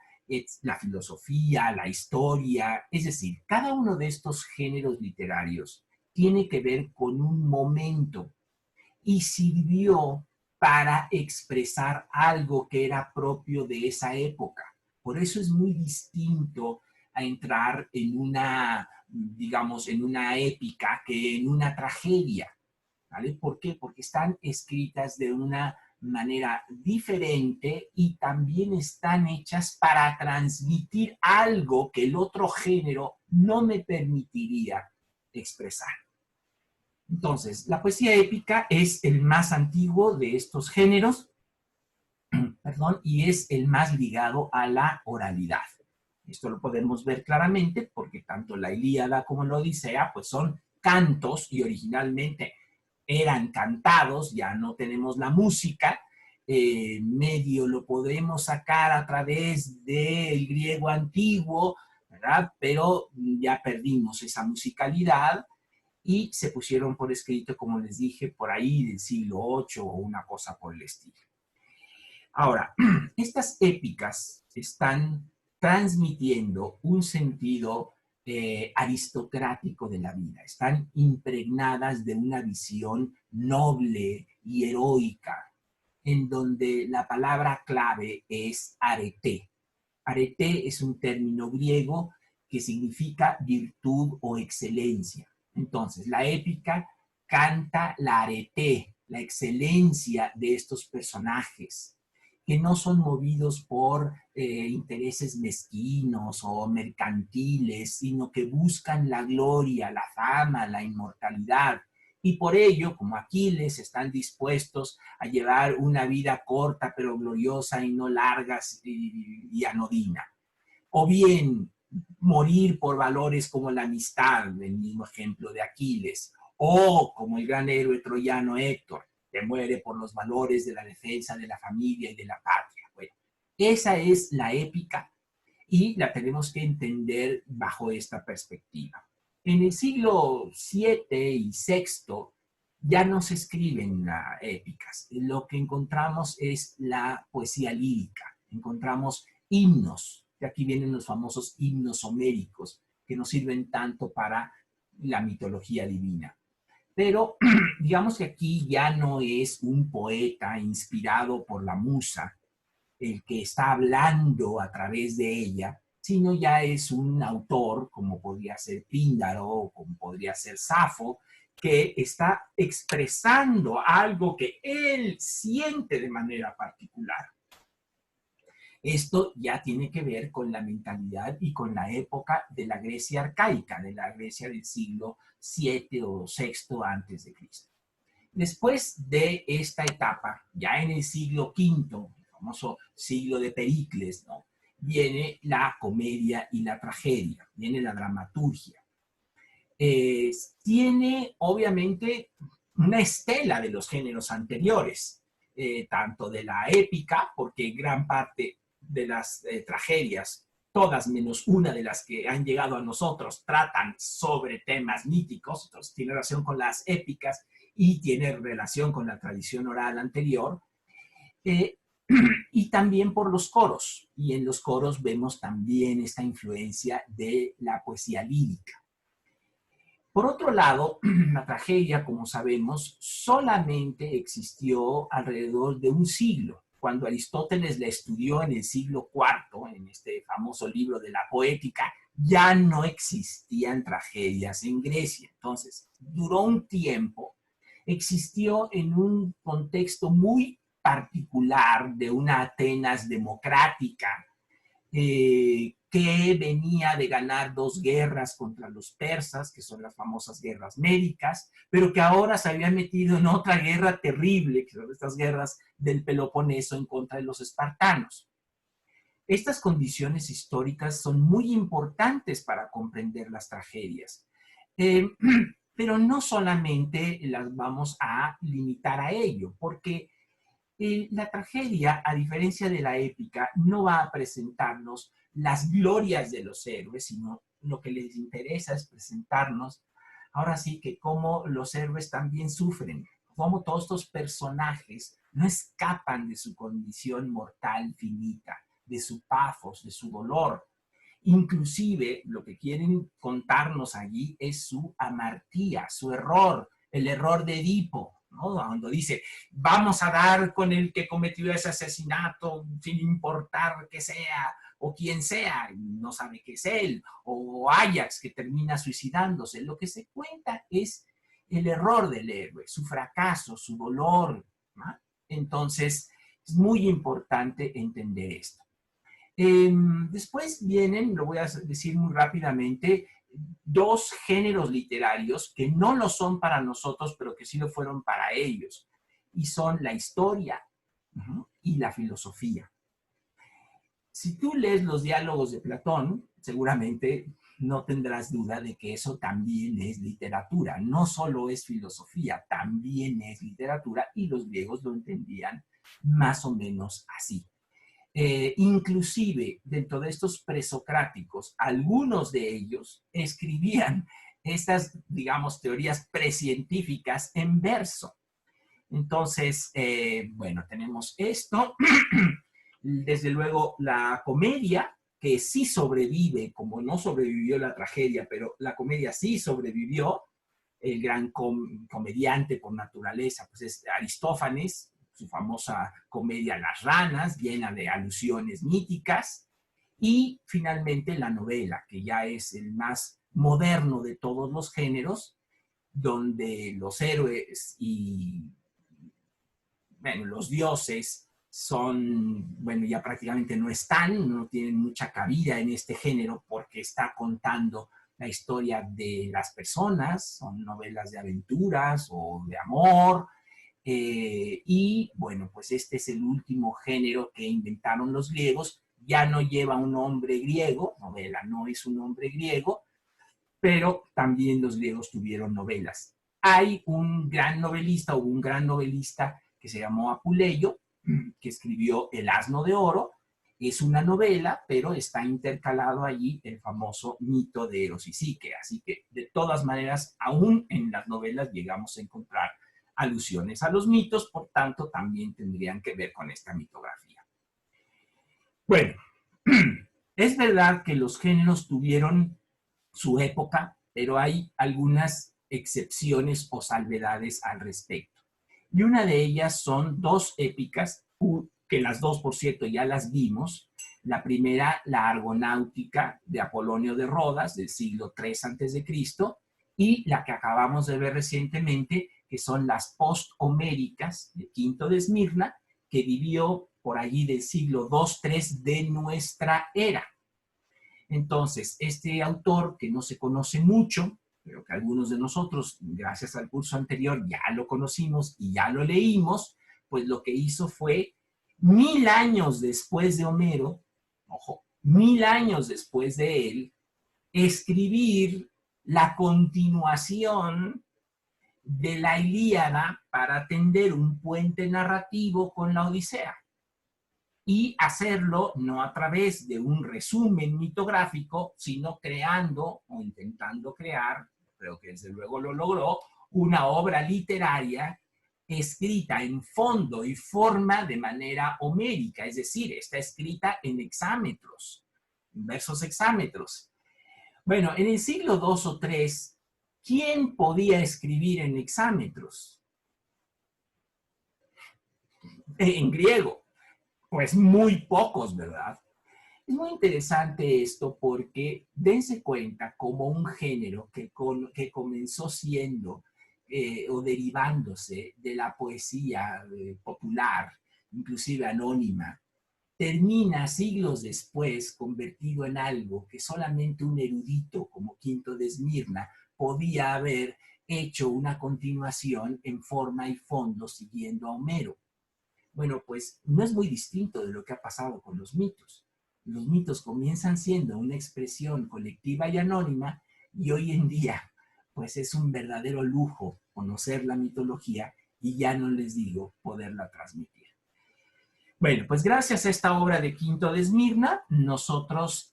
la filosofía, la historia, es decir, cada uno de estos géneros literarios tiene que ver con un momento y sirvió para expresar algo que era propio de esa época. Por eso es muy distinto a entrar en una, digamos, en una épica que en una tragedia. ¿Vale? ¿Por qué? Porque están escritas de una manera diferente y también están hechas para transmitir algo que el otro género no me permitiría expresar. Entonces, la poesía épica es el más antiguo de estos géneros, perdón, y es el más ligado a la oralidad. Esto lo podemos ver claramente porque tanto la Ilíada como la Odisea pues son cantos y originalmente eran cantados, ya no tenemos la música, medio lo podemos sacar a través del griego antiguo, ¿verdad? Pero ya perdimos esa musicalidad y se pusieron por escrito, como les dije, por ahí del siglo VIII o una cosa por el estilo. Ahora, estas épicas están transmitiendo un sentido aristocrático de la vida, están impregnadas de una visión noble y heroica, en donde la palabra clave es arete. Arete es un término griego que significa virtud o excelencia. Entonces, la épica canta la arete, la excelencia de estos personajes, que no son movidos por intereses mezquinos o mercantiles, sino que buscan la gloria, la fama, la inmortalidad. Y por ello, como Aquiles, están dispuestos a llevar una vida corta pero gloriosa y no larga y anodina. O bien morir por valores como la amistad, el mismo ejemplo de Aquiles, o como el gran héroe troyano Héctor, que muere por los valores de la defensa de la familia y de la patria. Bueno, esa es la épica y la tenemos que entender bajo esta perspectiva. En el siglo VII y VI ya no se escriben épicas. Lo que encontramos es la poesía lírica. Encontramos himnos, de aquí vienen los famosos himnos homéricos, que nos sirven tanto para la mitología divina. Pero digamos que aquí ya no es un poeta inspirado por la musa el que está hablando a través de ella, sino ya es un autor, como podría ser Píndaro, o como podría ser Safo, que está expresando algo que él siente de manera particular. Esto ya tiene que ver con la mentalidad y con la época de la Grecia arcaica, de la Grecia del siglo VII o VI antes de Cristo. Después de esta etapa, ya en el siglo V, el famoso siglo de Pericles, ¿no?, viene la comedia y la tragedia, viene la dramaturgia. Tiene obviamente una estela de los géneros anteriores, tanto de la épica, porque gran parte de las tragedias, todas menos una de las que han llegado a nosotros, tratan sobre temas míticos, entonces tiene relación con las épicas y tiene relación con la tradición oral anterior, y también por los coros, y en los coros vemos también esta influencia de la poesía lírica. Por otro lado, la tragedia, como sabemos, solamente existió alrededor de un siglo. Cuando Aristóteles la estudió en el siglo IV, en este famoso libro de la Poética, ya no existían tragedias en Grecia. Entonces, duró un tiempo, existió en un contexto muy particular de una Atenas democrática, que venía de ganar dos guerras contra los persas, que son las famosas guerras médicas, pero que ahora se había metido en otra guerra terrible, que son estas guerras del Peloponeso en contra de los espartanos. Estas condiciones históricas son muy importantes para comprender las tragedias. Pero no solamente las vamos a limitar a ello, porque la tragedia, a diferencia de la épica, no va a presentarnos las glorias de los héroes, sino lo que les interesa es presentarnos, ahora sí, que cómo los héroes también sufren, cómo todos estos personajes no escapan de su condición mortal finita, de su pafos, de su dolor. Inclusive lo que quieren contarnos allí es su amartía, su error, el error de Edipo, ¿no?, cuando dice, vamos a dar con el que cometió ese asesinato sin importar que sea o quién sea, no sabe que es él, o Ajax que termina suicidándose. Lo que se cuenta es el error del héroe, su fracaso, su dolor, ¿no? Entonces, es muy importante entender esto. Después vienen, lo voy a decir muy rápidamente, dos géneros literarios que no lo son para nosotros, pero que sí lo fueron para ellos, y son la historia y la filosofía. Si tú lees los diálogos de Platón, seguramente no tendrás duda de que eso también es literatura. No solo es filosofía, también es literatura, y los griegos lo entendían más o menos así. Inclusive dentro de estos presocráticos, algunos de ellos escribían estas, digamos, teorías precientíficas en verso. Entonces, bueno, tenemos esto. Desde luego la comedia, que sí sobrevive, como no sobrevivió la tragedia, pero la comedia sí sobrevivió. El gran comediante por naturaleza, pues es Aristófanes, su famosa comedia Las ranas, llena de alusiones míticas, y finalmente la novela, que ya es el más moderno de todos los géneros, donde los héroes y, bueno, los dioses son, bueno, ya prácticamente no están, no tienen mucha cabida en este género porque está contando la historia de las personas, son novelas de aventuras o de amor, y bueno, pues este es el último género que inventaron los griegos. Ya no lleva un nombre griego, novela no es un nombre griego, pero también los griegos tuvieron novelas. Hay un gran novelista, hubo un gran novelista que se llamó Apuleyo, que escribió El asno de oro, Es una novela, pero está intercalado allí el famoso mito de Eros y Psique. Así que, de todas maneras, aún en las novelas llegamos a encontrar alusiones a los mitos, por tanto, también tendrían que ver con esta mitografía. Bueno, es verdad que los géneros tuvieron su época, pero hay algunas excepciones o salvedades al respecto. Y una de ellas son dos épicas, que las dos, por cierto, ya las vimos. La primera, la Argonáutica de Apolonio de Rodas, del siglo III a.C., y la que acabamos de ver recientemente, que son las post-homéricas de Quinto de Esmirna, que vivió por allí del siglo II-III de nuestra era. Entonces, este autor, que no se conoce mucho, pero que algunos de nosotros, gracias al curso anterior, ya lo conocimos y ya lo leímos, pues lo que hizo fue 1000 años después de Homero, ojo, 1000 años después de él, escribir la continuación de la Ilíada para tender un puente narrativo con la Odisea. Y hacerlo no a través de un resumen mitográfico, sino creando o intentando crear, creo que desde luego lo logró, una obra literaria escrita en fondo y forma de manera homérica, es decir, está escrita en hexámetros, en versos hexámetros. Bueno, en el siglo II o III, ¿quién podía escribir en hexámetros? En griego. Pues muy pocos, ¿verdad? Es muy interesante esto porque dense cuenta como un género que comenzó siendo o derivándose de la poesía popular, inclusive anónima, termina siglos después convertido en algo que solamente un erudito como Quinto de Esmirna podía haber hecho una continuación en forma y fondo siguiendo a Homero. Bueno, pues no es muy distinto de lo que ha pasado con los mitos. Los mitos comienzan siendo una expresión colectiva y anónima y hoy en día pues es un verdadero lujo conocer la mitología y ya no les digo poderla transmitir. Bueno, pues gracias a esta obra de Quinto de Esmirna, nosotros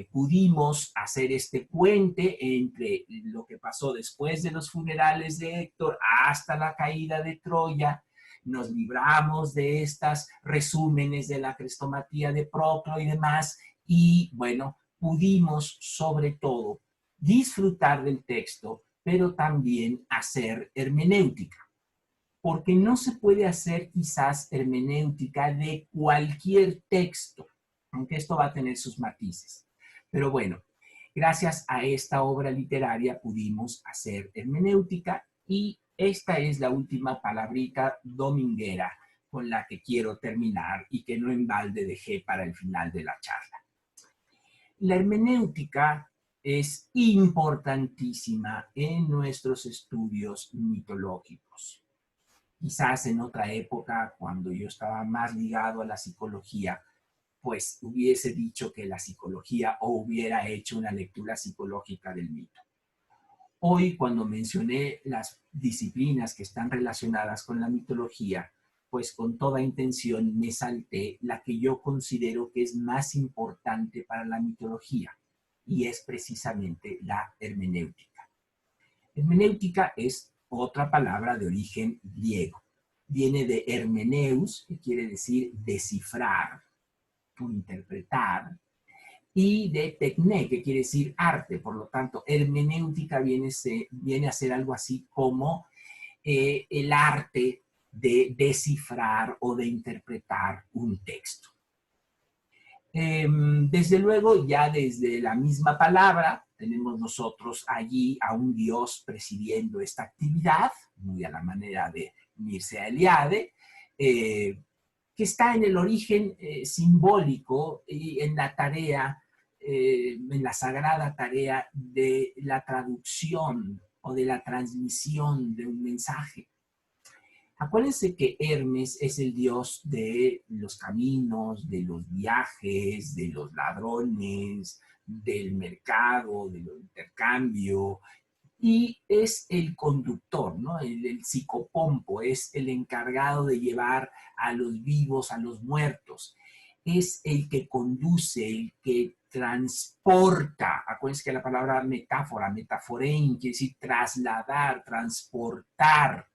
pudimos hacer este puente entre lo que pasó después de los funerales de Héctor hasta la caída de Troya. Nos libramos de estas resúmenes de la crestomatía de Proclo y demás, y bueno, pudimos sobre todo disfrutar del texto, pero también hacer hermenéutica, porque no se puede hacer quizás hermenéutica de cualquier texto, aunque esto va a tener sus matices. Pero bueno, gracias a esta obra literaria pudimos hacer hermenéutica y esta es la última palabrita dominguera con la que quiero terminar y que no en balde dejé para el final de la charla. La hermenéutica es importantísima en nuestros estudios mitológicos. Quizás en otra época, cuando yo estaba más ligado a la psicología, pues hubiese dicho que la psicología o hubiera hecho una lectura psicológica del mito. Hoy, cuando mencioné las disciplinas que están relacionadas con la mitología, pues con toda intención me salté la que yo considero que es más importante para la mitología, y es precisamente la hermenéutica. Hermenéutica es otra palabra de origen griego. Viene de hermeneus, que quiere decir descifrar o interpretar, y de tecné, que quiere decir arte. Por lo tanto, hermenéutica viene a ser algo así como el arte de descifrar o de interpretar un texto. Desde luego, ya desde la misma palabra, tenemos nosotros allí a un dios presidiendo esta actividad, muy a la manera de Mircea Eliade, que está en el origen simbólico y en la tarea, en la sagrada tarea de la traducción o de la transmisión de un mensaje. Acuérdense que Hermes es el dios de los caminos, de los viajes, de los ladrones, del mercado, del intercambio, y es el conductor, ¿no? El psicopompo, es el encargado de llevar a los vivos a los muertos. es el que conduce, el que transporta. Acuérdense que la palabra metáfora, metaforein, quiere decir trasladar, transportar.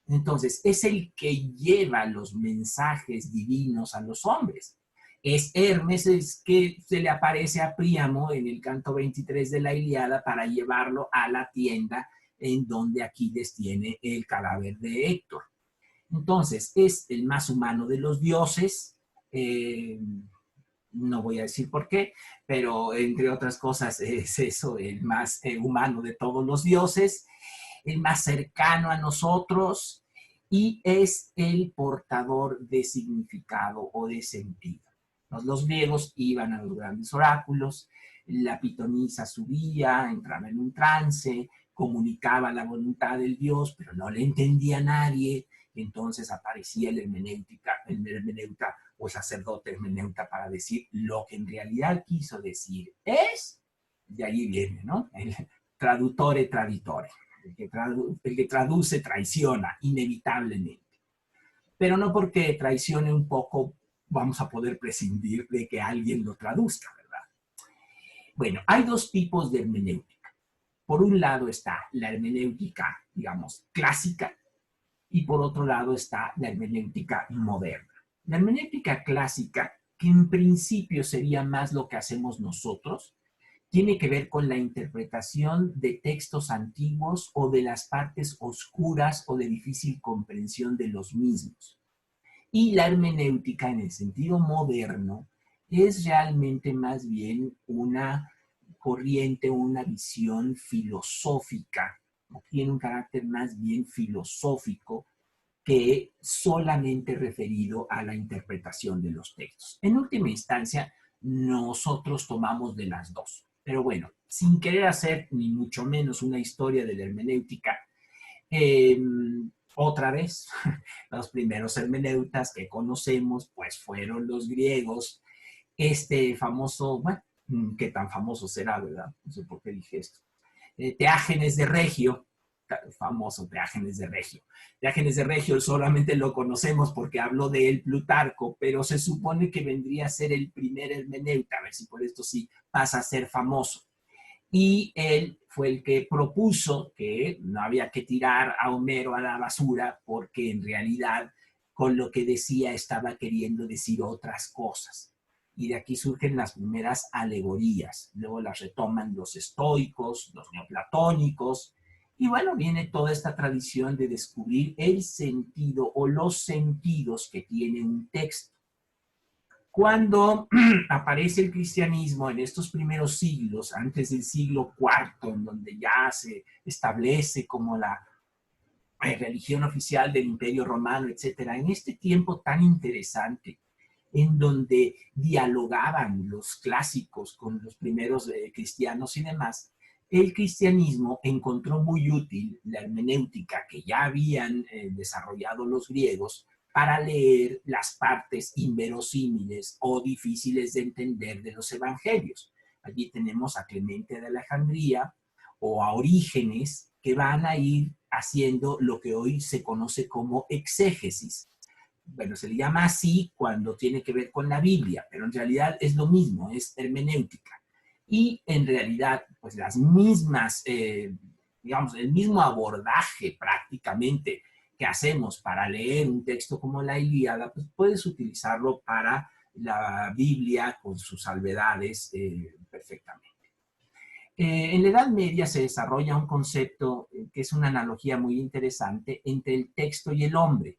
Entonces, es el que lleva los mensajes divinos a los hombres. Es Hermes el que se le aparece a Príamo en el canto 23 de la Ilíada para llevarlo a la tienda en donde Aquiles tiene el cadáver de Héctor. Entonces, es el más humano de los dioses. No voy a decir por qué, pero entre otras cosas es eso, el más humano de todos los dioses, el más cercano a nosotros y es el portador de significado o de sentido. Los griegos iban a los grandes oráculos, la pitonisa subía, entraba en un trance, comunicaba la voluntad del Dios, pero no le entendía a nadie, entonces aparecía el hermeneuta o el sacerdote hermeneuta para decir lo que en realidad quiso decir es, de allí viene, ¿no? El traductore traditore. El que traduce traiciona, inevitablemente. Pero no porque traicione un poco vamos a poder prescindir de que alguien lo traduzca, ¿verdad? Bueno, hay dos tipos de hermenéutica. Por un lado está la hermenéutica, digamos, clásica, y por otro lado está la hermenéutica moderna. La hermenéutica clásica, que en principio sería más lo que hacemos nosotros, tiene que ver con la interpretación de textos antiguos o de las partes oscuras o de difícil comprensión de los mismos. Y la hermenéutica en el sentido moderno es realmente más bien una corriente, una visión filosófica, tiene un carácter más bien filosófico que solamente referido a la interpretación de los textos. En última instancia, nosotros tomamos de las dos. Pero bueno, sin querer hacer ni mucho menos una historia de la hermenéutica, eh, otra vez, los primeros hermeneutas que conocemos, pues fueron los griegos. Este famoso, bueno, qué tan famoso será, ¿verdad? No sé por qué dije esto. Teágenes de Regio, famoso Teágenes de Regio. Teágenes de Regio solamente lo conocemos porque habló de él Plutarco, pero se supone que vendría a ser el primer hermeneuta, a ver si por esto sí pasa a ser famoso. Y él fue el que propuso que no había que tirar a Homero a la basura porque en realidad con lo que decía estaba queriendo decir otras cosas. Y de aquí surgen las primeras alegorías. Luego las retoman los estoicos, los neoplatónicos. Y bueno, viene toda esta tradición de descubrir el sentido o los sentidos que tiene un texto. Cuando aparece el cristianismo en estos primeros siglos, antes del siglo IV, en donde ya se establece como la religión oficial del Imperio Romano, etcétera, en este tiempo tan interesante, en donde dialogaban los clásicos con los primeros cristianos y demás, el cristianismo encontró muy útil la hermenéutica que ya habían desarrollado los griegos para leer las partes inverosímiles o difíciles de entender de los evangelios. Allí tenemos a Clemente de Alejandría o a Orígenes que van a ir haciendo lo que hoy se conoce como exégesis. Bueno, se le llama así cuando tiene que ver con la Biblia, pero en realidad es lo mismo, es hermenéutica. Y en realidad, pues las mismas, digamos, el mismo abordaje prácticamente que hacemos para leer un texto como la Ilíada, pues puedes utilizarlo para la Biblia con sus salvedades perfectamente. En la Edad Media se desarrolla un concepto que es una analogía muy interesante entre el texto y el hombre,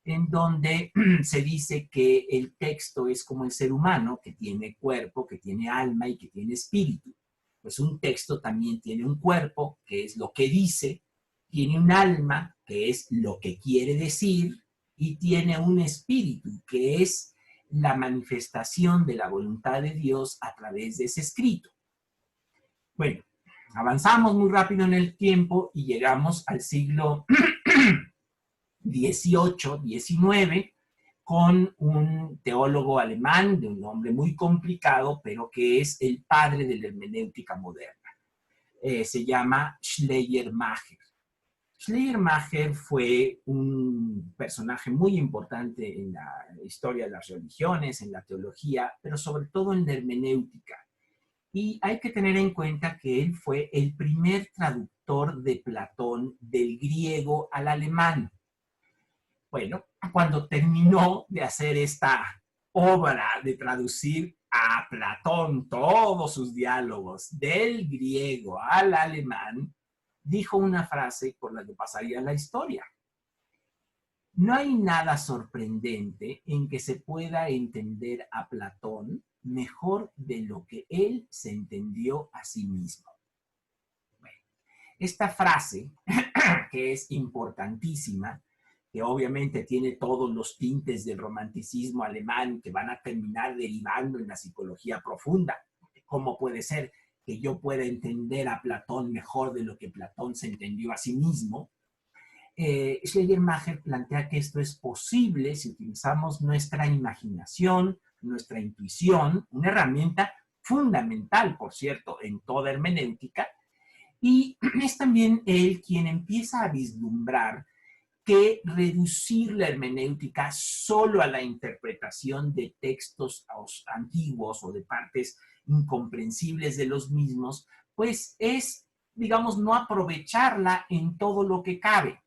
en donde se dice que el texto es como el ser humano, que tiene cuerpo, que tiene alma y que tiene espíritu. Pues un texto también tiene un cuerpo, que es lo que dice, tiene un alma, que es lo que quiere decir, y tiene un espíritu, que es la manifestación de la voluntad de Dios a través de ese escrito. Bueno, avanzamos muy rápido en el tiempo y llegamos al siglo 18, 19, con un teólogo alemán de un nombre muy complicado, pero que es el padre de la hermenéutica moderna. Se llama Schleiermacher. Schleiermacher fue un personaje muy importante en la historia de las religiones, en la teología, pero sobre todo en la hermenéutica. Y hay que tener en cuenta que él fue el primer traductor de Platón del griego al alemán. Bueno, cuando terminó de hacer esta obra de traducir a Platón todos sus diálogos del griego al alemán, dijo una frase por la que pasaría la historia. No hay nada sorprendente en que se pueda entender a Platón mejor de lo que él se entendió a sí mismo. Bueno, esta frase, que es importantísima, que obviamente tiene todos los tintes del romanticismo alemán que van a terminar derivando en la psicología profunda. ¿Cómo puede ser que yo pueda entender a Platón mejor de lo que Platón se entendió a sí mismo? Schleiermacher plantea que esto es posible si utilizamos nuestra imaginación, nuestra intuición, una herramienta fundamental, por cierto, en toda hermenéutica, y es también él quien empieza a vislumbrar que reducir la hermenéutica solo a la interpretación de textos antiguos o de partes incomprensibles de los mismos, pues es, digamos, no aprovecharla en todo lo que cabe.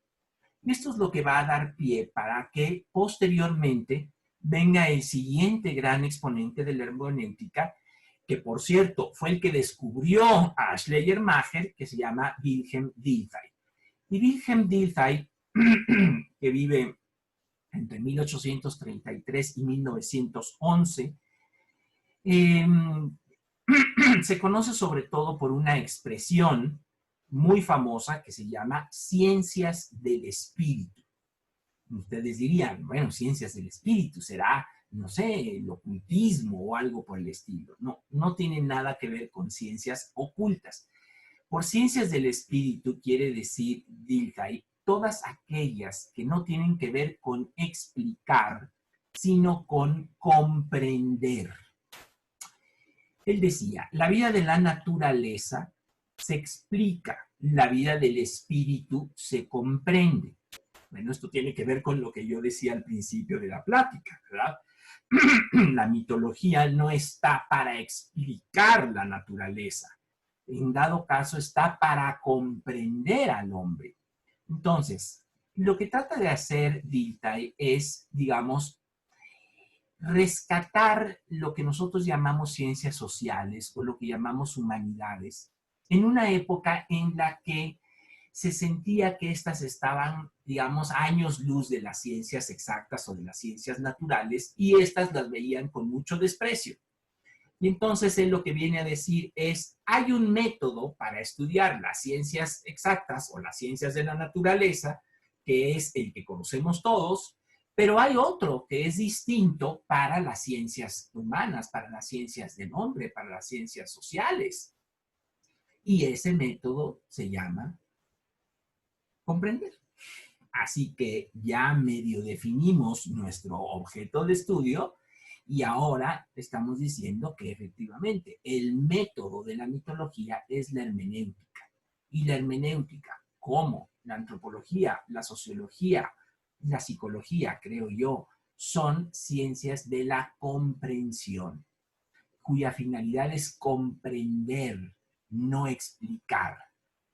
Y esto es lo que va a dar pie para que posteriormente venga el siguiente gran exponente de la hermenéutica, que por cierto fue el que descubrió a Schleiermacher, que se llama Wilhelm Dilthey. Y Wilhelm Dilthey, que vive entre 1833 y 1911, se conoce sobre todo por una expresión muy famosa que se llama ciencias del espíritu. Ustedes dirían, bueno, ciencias del espíritu, será, no sé, el ocultismo o algo por el estilo. No, no tiene nada que ver con ciencias ocultas. Por ciencias del espíritu quiere decir, Dilthey, todas aquellas que no tienen que ver con explicar, sino con comprender. Él decía, la vida de la naturaleza se explica, la vida del espíritu se comprende. Bueno, esto tiene que ver con lo que yo decía al principio de la plática, ¿verdad? La mitología no está para explicar la naturaleza. En dado caso, está para comprender al hombre. Entonces, lo que trata de hacer Dilthey es, digamos, rescatar lo que nosotros llamamos ciencias sociales o lo que llamamos humanidades en una época en la que se sentía que éstas estaban, digamos, años luz de las ciencias exactas o de las ciencias naturales y éstas las veían con mucho desprecio. Y entonces él lo que viene a decir es, hay un método para estudiar las ciencias exactas o las ciencias de la naturaleza, que es el que conocemos todos, pero hay otro que es distinto para las ciencias humanas, para las ciencias del hombre, para las ciencias sociales. Y ese método se llama comprender. Así que ya medio definimos nuestro objeto de estudio y ahora estamos diciendo que efectivamente el método de la mitología es la hermenéutica. Y la hermenéutica, como la antropología, la sociología, la psicología, creo yo, son ciencias de la comprensión, cuya finalidad es comprender, no explicar.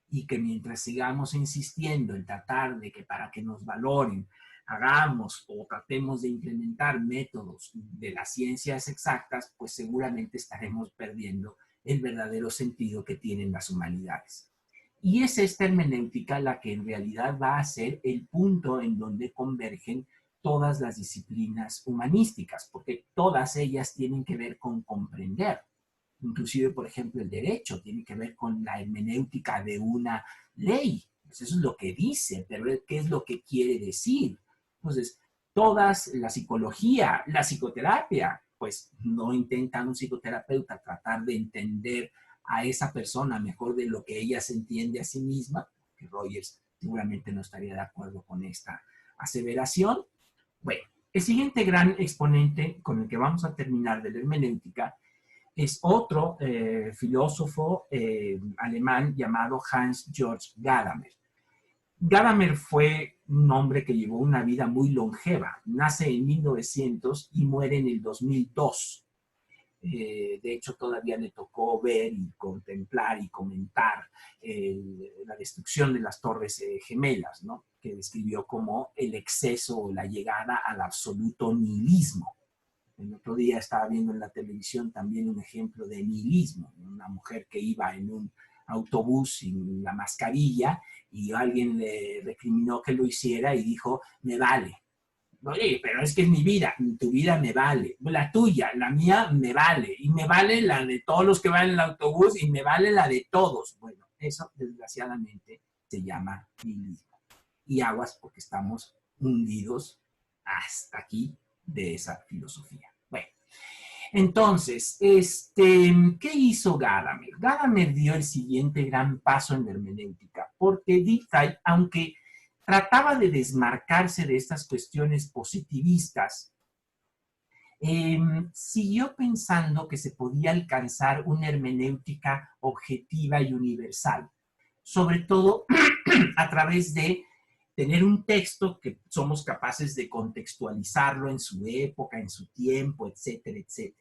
Y que mientras sigamos insistiendo en tratar de que para que nos valoren, hagamos o tratemos de implementar métodos de las ciencias exactas, pues seguramente estaremos perdiendo el verdadero sentido que tienen las humanidades. Y es esta hermenéutica la que en realidad va a ser el punto en donde convergen todas las disciplinas humanísticas, porque todas ellas tienen que ver con comprender. Inclusive, por ejemplo, el derecho tiene que ver con la hermenéutica de una ley. Pues eso es lo que dice, pero ¿qué es lo que quiere decir? Entonces, todas, la psicología, la psicoterapia, pues no intentan un psicoterapeuta tratar de entender a esa persona mejor de lo que ella se entiende a sí misma, que Rogers seguramente no estaría de acuerdo con esta aseveración. Bueno, el siguiente gran exponente con el que vamos a terminar de la hermenéutica es otro filósofo alemán llamado Hans Georg Gadamer. Gadamer fue un hombre que llevó una vida muy longeva. Nace en 1900 y muere en el 2002. De hecho, todavía le tocó ver y contemplar y comentar la destrucción de las Torres Gemelas, ¿no? Que describió como el exceso o la llegada al absoluto nihilismo. El otro día estaba viendo en la televisión también un ejemplo de nihilismo, una mujer que iba en un autobús sin la mascarilla y alguien le recriminó que lo hiciera y dijo, me vale. Oye, pero es que es mi vida, tu vida me vale, la tuya, la mía me vale, y me vale la de todos los que van en el autobús y me vale la de todos. Bueno, eso desgraciadamente se llama nihilismo. Y aguas porque estamos hundidos hasta aquí de esa filosofía. Bueno, entonces, ¿qué hizo Gadamer? Gadamer dio el siguiente gran paso en la hermenéutica, porque Dicey, aunque trataba de desmarcarse de estas cuestiones positivistas, siguió pensando que se podía alcanzar una hermenéutica objetiva y universal, sobre todo a través de tener un texto que somos capaces de contextualizarlo en su época, en su tiempo, etcétera, etcétera.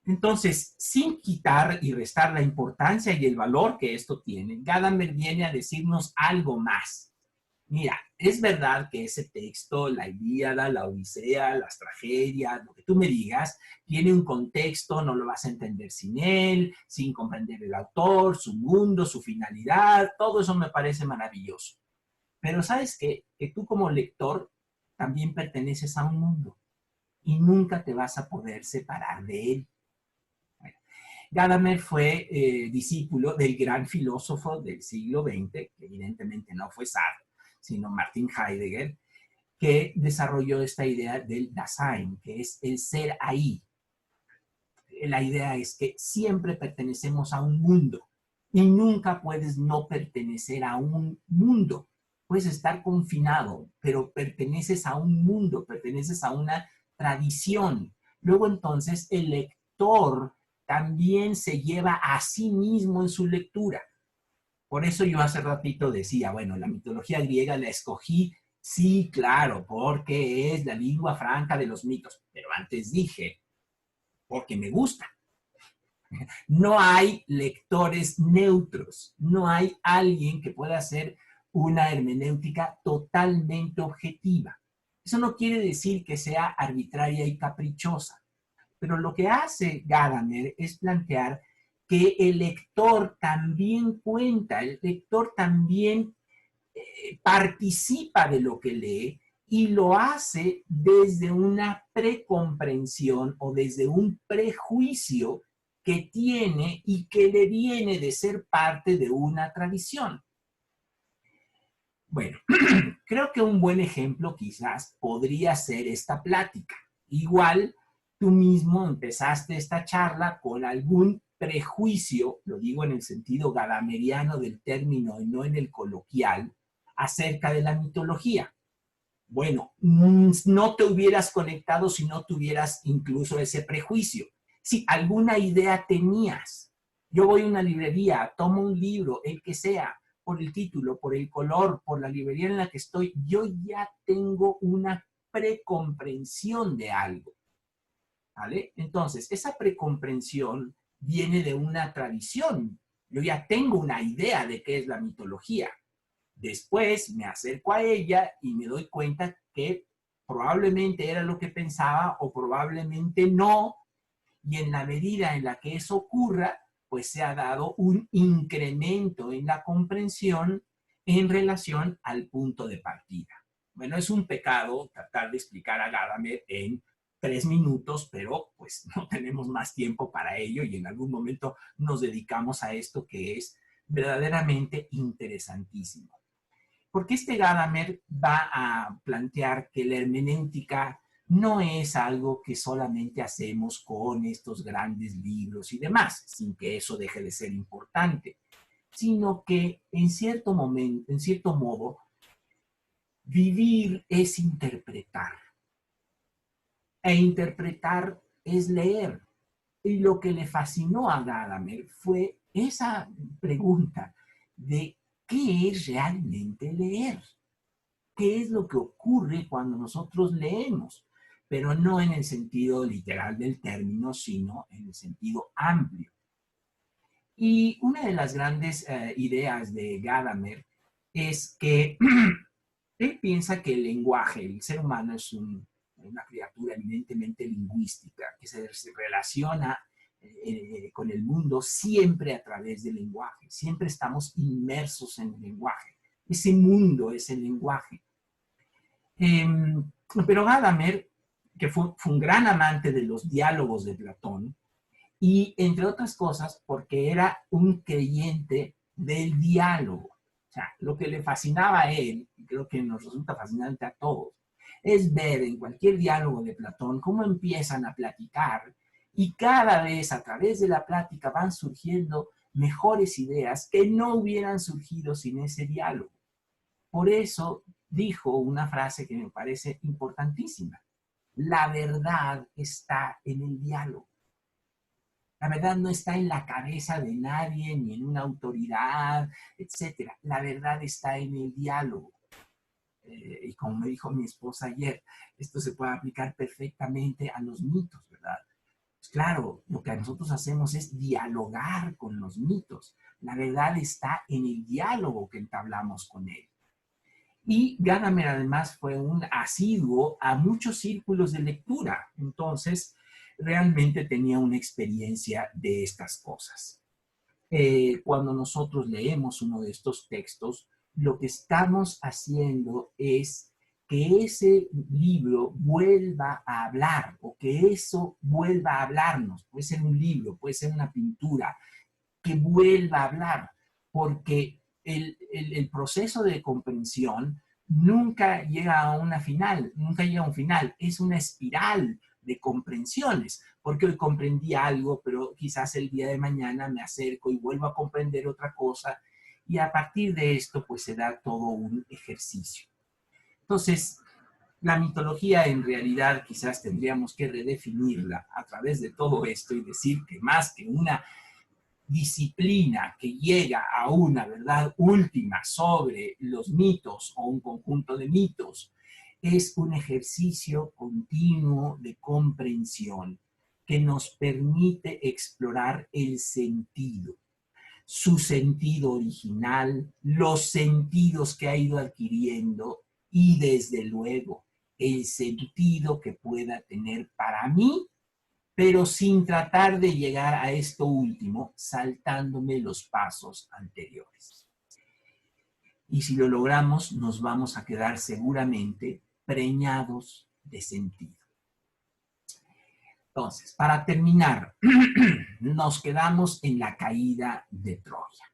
Entonces, sin quitar y restar la importancia y el valor que esto tiene, Gadamer viene a decirnos algo más. Mira, es verdad que ese texto, la Ilíada, la Odisea, las tragedias, lo que tú me digas, tiene un contexto, no lo vas a entender sin él, sin comprender el autor, su mundo, su finalidad, todo eso me parece maravilloso. Pero ¿sabes qué? Que tú como lector también perteneces a un mundo y nunca te vas a poder separar de él. Bueno, Gadamer fue discípulo del gran filósofo del siglo XX, que evidentemente no fue Sartre, sino Martin Heidegger, que desarrolló esta idea del Dasein, que es el ser ahí. La idea es que siempre pertenecemos a un mundo y nunca puedes no pertenecer a un mundo. Puedes estar confinado, pero perteneces a un mundo, perteneces a una tradición. Luego entonces el lector también se lleva a sí mismo en su lectura. Por eso yo hace ratito decía, bueno, la mitología griega la escogí, sí, claro, porque es la lengua franca de los mitos, pero antes dije, porque me gusta. No hay lectores neutros, no hay alguien que pueda hacer una hermenéutica totalmente objetiva. Eso no quiere decir que sea arbitraria y caprichosa, pero lo que hace Gadamer es plantear que el lector también cuenta, el lector también participa de lo que lee y lo hace desde una precomprensión o desde un prejuicio que tiene y que le viene de ser parte de una tradición. Bueno, creo que un buen ejemplo quizás podría ser esta plática. Igual tú mismo empezaste esta charla con algún prejuicio, lo digo en el sentido gadameriano del término y no en el coloquial, acerca de la mitología. Bueno, no te hubieras conectado si no tuvieras incluso ese prejuicio. Si alguna idea tenías, yo voy a una librería, tomo un libro, el que sea, por el título, por el color, por la librería en la que estoy, yo ya tengo una precomprensión de algo, ¿vale? Entonces, esa precomprensión viene de una tradición. Yo ya tengo una idea de qué es la mitología. Después me acerco a ella y me doy cuenta que probablemente era lo que pensaba o probablemente no, y en la medida en la que eso ocurra, pues se ha dado un incremento en la comprensión en relación al punto de partida. Bueno, es un pecado tratar de explicar a Gadamer en 3 minutos, pero pues no tenemos más tiempo para ello y en algún momento nos dedicamos a esto que es verdaderamente interesantísimo. Porque este Gadamer va a plantear que la hermenéutica no es algo que solamente hacemos con estos grandes libros y demás, sin que eso deje de ser importante, sino que en cierto momento, en cierto modo, vivir es interpretar, e interpretar es leer. Y lo que le fascinó a Gadamer fue esa pregunta de ¿qué es realmente leer? ¿Qué es lo que ocurre cuando nosotros leemos? Pero no en el sentido literal del término, sino en el sentido amplio. Y una de las grandes ideas de Gadamer es que él piensa que el lenguaje, el ser humano es una criatura eminentemente lingüística, que se relaciona con el mundo siempre a través del lenguaje. Siempre estamos inmersos en el lenguaje. Ese mundo es el lenguaje. Pero Gadamer, que fue un gran amante de los diálogos de Platón, y entre otras cosas porque era un creyente del diálogo. O sea, lo que le fascinaba a él, y creo que nos resulta fascinante a todos, es ver en cualquier diálogo de Platón cómo empiezan a platicar y cada vez a través de la plática van surgiendo mejores ideas que no hubieran surgido sin ese diálogo. Por eso dijo una frase que me parece importantísima. La verdad está en el diálogo. La verdad no está en la cabeza de nadie, ni en una autoridad, etc. La verdad está en el diálogo. Y como me dijo mi esposa ayer, esto se puede aplicar perfectamente a los mitos, ¿verdad? Pues claro, lo que nosotros hacemos es dialogar con los mitos. La verdad está en el diálogo que entablamos con él. Y Gadamer además fue un asiduo a muchos círculos de lectura. Entonces, realmente tenía una experiencia de estas cosas. Cuando nosotros leemos uno de estos textos, lo que estamos haciendo es que ese libro vuelva a hablar o que eso vuelva a hablarnos. Puede ser un libro, puede ser una pintura, que vuelva a hablar, porque el proceso de comprensión nunca llega a una final, nunca llega a un final, es una espiral de comprensiones, porque hoy comprendí algo, pero quizás el día de mañana me acerco y vuelvo a comprender otra cosa, y a partir de esto pues se da todo un ejercicio. Entonces, la mitología en realidad quizás tendríamos que redefinirla a través de todo esto y decir que más que una disciplina que llega a una verdad última sobre los mitos o un conjunto de mitos, es un ejercicio continuo de comprensión que nos permite explorar el sentido, su sentido original, los sentidos que ha ido adquiriendo y desde luego el sentido que pueda tener para mí, pero sin tratar de llegar a esto último saltándome los pasos anteriores. Y si lo logramos, nos vamos a quedar seguramente preñados de sentido. Entonces, para terminar, nos quedamos en la caída de Troya.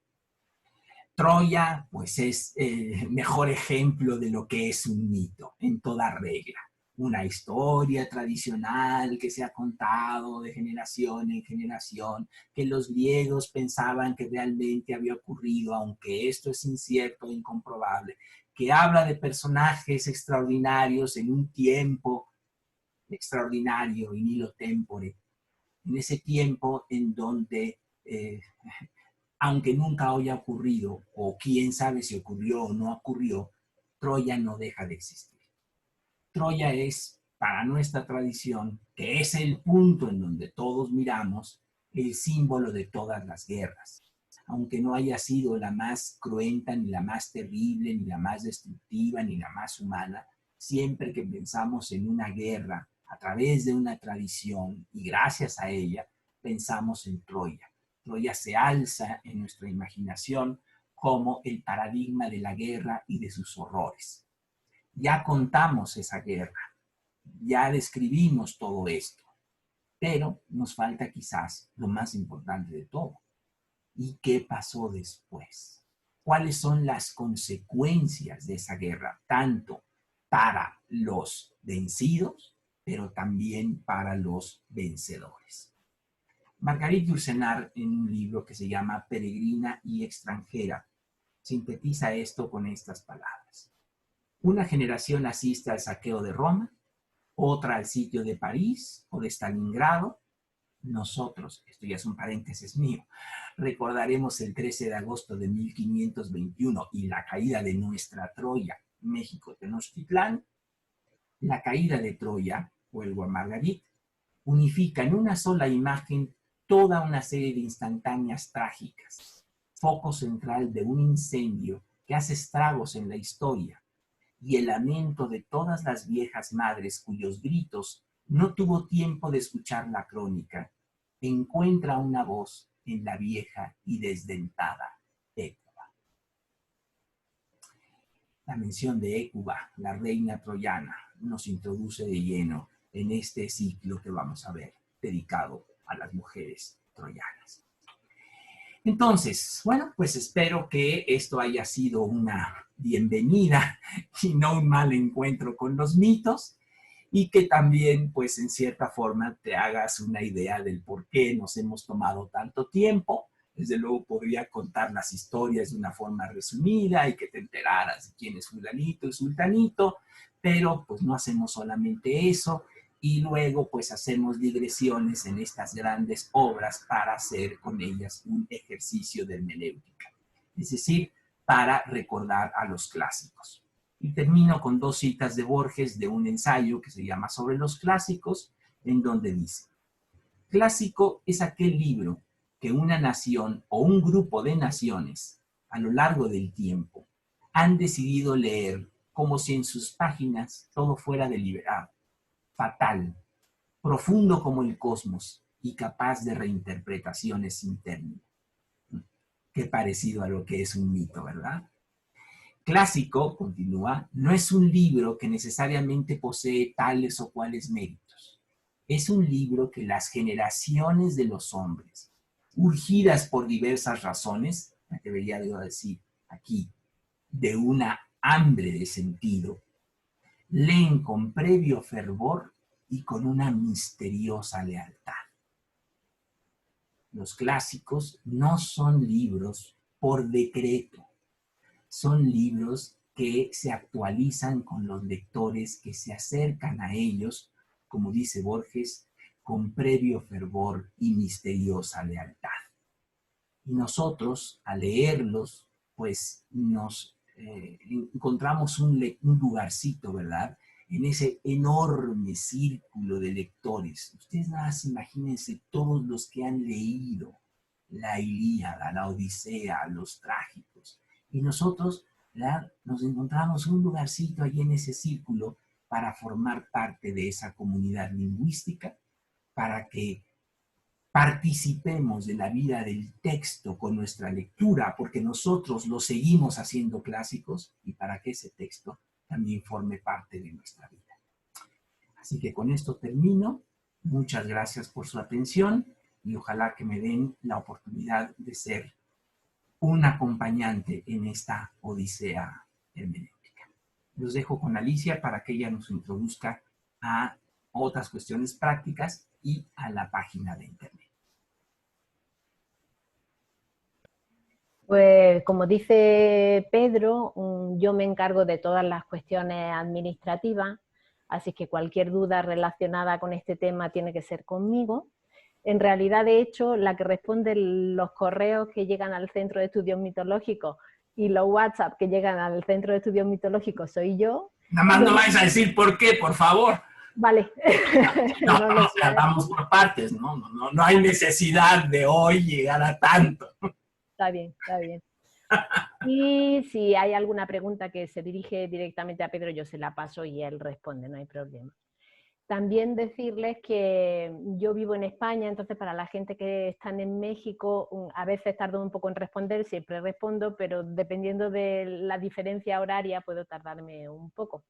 Troya, pues es el mejor ejemplo de lo que es un mito, en toda regla. Una historia tradicional que se ha contado de generación en generación, que los griegos pensaban que realmente había ocurrido, aunque esto es incierto e incomprobable, que habla de personajes extraordinarios en un tiempo extraordinario, in illo tempore, en ese tiempo en donde aunque nunca haya ocurrido, o quién sabe si ocurrió o no ocurrió, Troya no deja de existir. Troya es, para nuestra tradición, que es el punto en donde todos miramos, el símbolo de todas las guerras. Aunque no haya sido la más cruenta, ni la más terrible, ni la más destructiva, ni la más humana, siempre que pensamos en una guerra a través de una tradición y gracias a ella, pensamos en Troya. Troya se alza en nuestra imaginación como el paradigma de la guerra y de sus horrores. Ya contamos esa guerra, ya describimos todo esto, pero nos falta quizás lo más importante de todo. ¿Y qué pasó después? ¿Cuáles son las consecuencias de esa guerra, tanto para los vencidos, pero también para los vencedores? Marguerite Yourcenar, en un libro que se llama Peregrina y extranjera, sintetiza esto con estas palabras. Una generación asiste al saqueo de Roma, otra al sitio de París o de Stalingrado, Nosotros, esto ya es un paréntesis mío, recordaremos el 13 de agosto de 1521 y la caída de nuestra Troya, México Tenochtitlán. La caída de Troya, o el Guamargarit, unifica en una sola imagen toda una serie de instantáneas trágicas, foco central de un incendio que hace estragos en la historia, y el lamento de todas las viejas madres cuyos gritos no tuvo tiempo de escuchar la crónica, encuentra una voz en la vieja y desdentada Hécuba. La mención de Hécuba, la reina troyana, nos introduce de lleno en este ciclo que vamos a ver, dedicado a las mujeres troyanas. Entonces, bueno, pues espero que esto haya sido una bienvenida y no un mal encuentro con los mitos, y que también, pues en cierta forma, te hagas una idea del por qué nos hemos tomado tanto tiempo. Desde luego podría contar las historias de una forma resumida y que te enteraras de quién es fulanito y sultanito, pero pues no hacemos solamente eso, y luego pues hacemos digresiones en estas grandes obras para hacer con ellas un ejercicio de hermenéutica, es decir, para recordar a los clásicos. Y termino con dos citas de Borges de un ensayo que se llama Sobre los clásicos, en donde dice: clásico es aquel libro que una nación o un grupo de naciones a lo largo del tiempo han decidido leer como si en sus páginas todo fuera deliberado, fatal, profundo como el cosmos y capaz de reinterpretaciones sin término. Qué parecido a lo que es un mito, ¿verdad? Clásico, continúa, no es un libro que necesariamente posee tales o cuales méritos. Es un libro que las generaciones de los hombres, urgidas por diversas razones, debería decir aquí, de una hambre de sentido, leen con previo fervor y con una misteriosa lealtad. Los clásicos no son libros por decreto, son libros que se actualizan con los lectores que se acercan a ellos, como dice Borges, con previo fervor y misteriosa lealtad. Y nosotros, al leerlos, pues nos encontramos un lugarcito, ¿verdad? En ese enorme círculo de lectores. Ustedes nada más imagínense todos los que han leído la Ilíada, la Odisea, los trágicos. Y nosotros, ¿verdad?, nos encontramos un lugarcito allí en ese círculo para formar parte de esa comunidad lingüística, para que participemos de la vida del texto con nuestra lectura, porque nosotros lo seguimos haciendo clásicos, y para que ese texto también forme parte de nuestra vida. Así que con esto termino. Muchas gracias por su atención y ojalá que me den la oportunidad de ser un acompañante en esta odisea hermenéutica. Los dejo con Alicia para que ella nos introduzca a otras cuestiones prácticas y a la página de internet. Pues como dice Pedro, yo me encargo de todas las cuestiones administrativas, así que cualquier duda relacionada con este tema tiene que ser conmigo. En realidad, de hecho, la que responde los correos que llegan al Centro de Estudios Mitológicos y los WhatsApp que llegan al Centro de Estudios Mitológicos soy yo. Nada más no vais a decir por qué, por favor. Vale. No, vamos por partes, no hay necesidad de hoy llegar a tanto. Está bien, está bien. Y si hay alguna pregunta que se dirige directamente a Pedro, yo se la paso y él responde, no hay problema. También decirles que yo vivo en España, entonces para la gente que están en México, a veces tardo un poco en responder, siempre respondo, pero dependiendo de la diferencia horaria puedo tardarme un poco.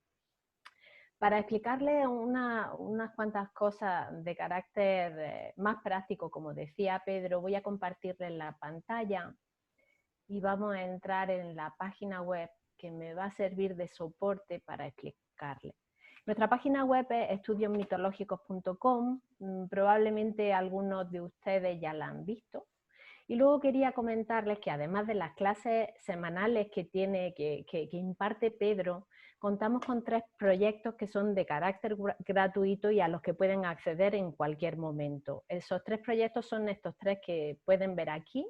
Para explicarles unas cuantas cosas de carácter más práctico, como decía Pedro, voy a compartirles la pantalla y vamos a entrar en la página web que me va a servir de soporte para explicarles. Nuestra página web es estudiosmitológicos.com, probablemente algunos de ustedes ya la han visto. Y luego quería comentarles que además de las clases semanales que imparte Pedro, Contamos con 3 proyectos que son de carácter gratuito y a los que pueden acceder en cualquier momento. Esos 3 proyectos son estos 3 que pueden ver aquí.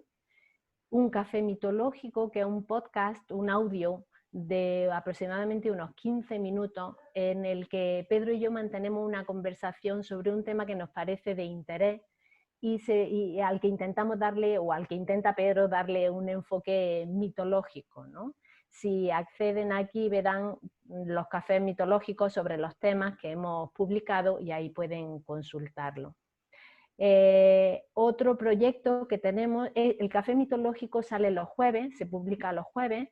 Un café mitológico, que es un podcast, un audio de aproximadamente unos 15 minutos, en el que Pedro y yo mantenemos una conversación sobre un tema que nos parece de interés y al que intentamos darle, o al que intenta Pedro darle un enfoque mitológico, ¿no? Si acceden aquí verán los cafés mitológicos sobre los temas que hemos publicado y ahí pueden consultarlo. Otro proyecto que tenemos es el café mitológico, sale los jueves, se publica los jueves.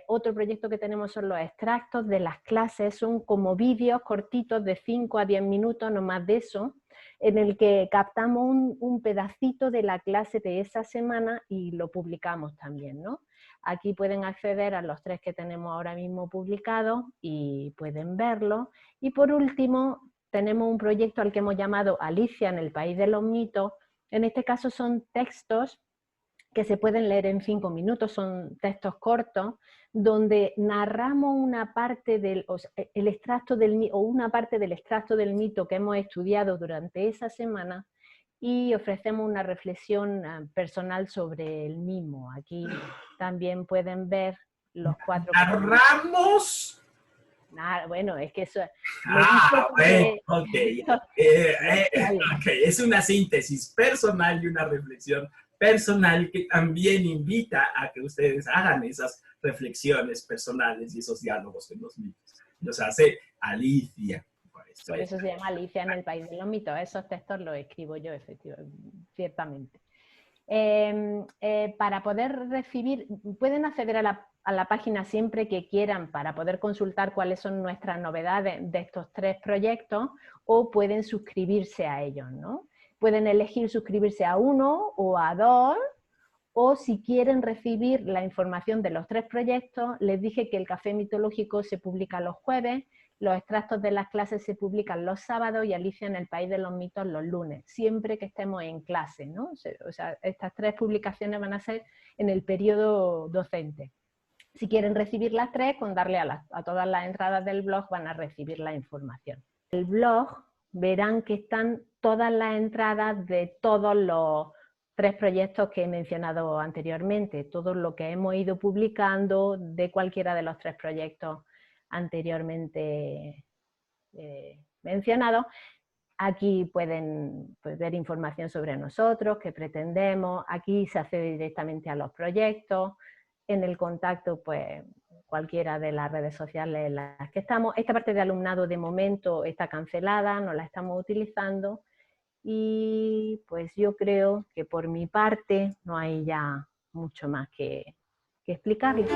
Otro proyecto que tenemos son los extractos de las clases, son como vídeos cortitos de 5 a 10 minutos, no más de eso, en el que captamos un pedacito de la clase de esa semana y lo publicamos también, ¿no? Aquí pueden acceder a los 3 que tenemos ahora mismo publicados y pueden verlo. Y por último, tenemos un proyecto al que hemos llamado Alicia en el País de los Mitos. En este caso son textos que se pueden leer en 5 minutos, son textos cortos, donde narramos una parte el extracto o una parte del extracto del mito que hemos estudiado durante esa semana y ofrecemos una reflexión personal sobre el mismo. Aquí también pueden ver los 4... ¡Narramos! Bueno, es que eso... Bueno, ok. Ok, es una síntesis personal y una reflexión personal que también invita a que ustedes hagan esas reflexiones personales y esos diálogos en los mitos. Los hace Alicia. Por eso se llama Alicia en el País de los Mitos. Esos textos los escribo yo, ciertamente. Para poder recibir, pueden acceder a la página siempre que quieran para poder consultar cuáles son nuestras novedades de estos 3 proyectos, o pueden suscribirse a ellos, ¿no? Pueden elegir suscribirse a uno o a 2, o si quieren recibir la información de los 3 proyectos, les dije que el café mitológico se publica los jueves, los extractos de las clases se publican los sábados y Alicia en el País de los Mitos los lunes, siempre que estemos en clase, ¿no? O sea, estas 3 publicaciones van a ser en el periodo docente. Si quieren recibir las 3, con darle a todas las entradas del blog van a recibir la información. En el blog verán que están todas las entradas de todos los 3 proyectos que he mencionado anteriormente, todo lo que hemos ido publicando de cualquiera de los 3 proyectos anteriormente mencionados. Aquí pueden ver información sobre nosotros, qué pretendemos, aquí se accede directamente a los proyectos, en el contacto pues cualquiera de las redes sociales en las que estamos. Esta parte de alumnado de momento está cancelada, no la estamos utilizando y pues yo creo que por mi parte no hay ya mucho más que explicarles.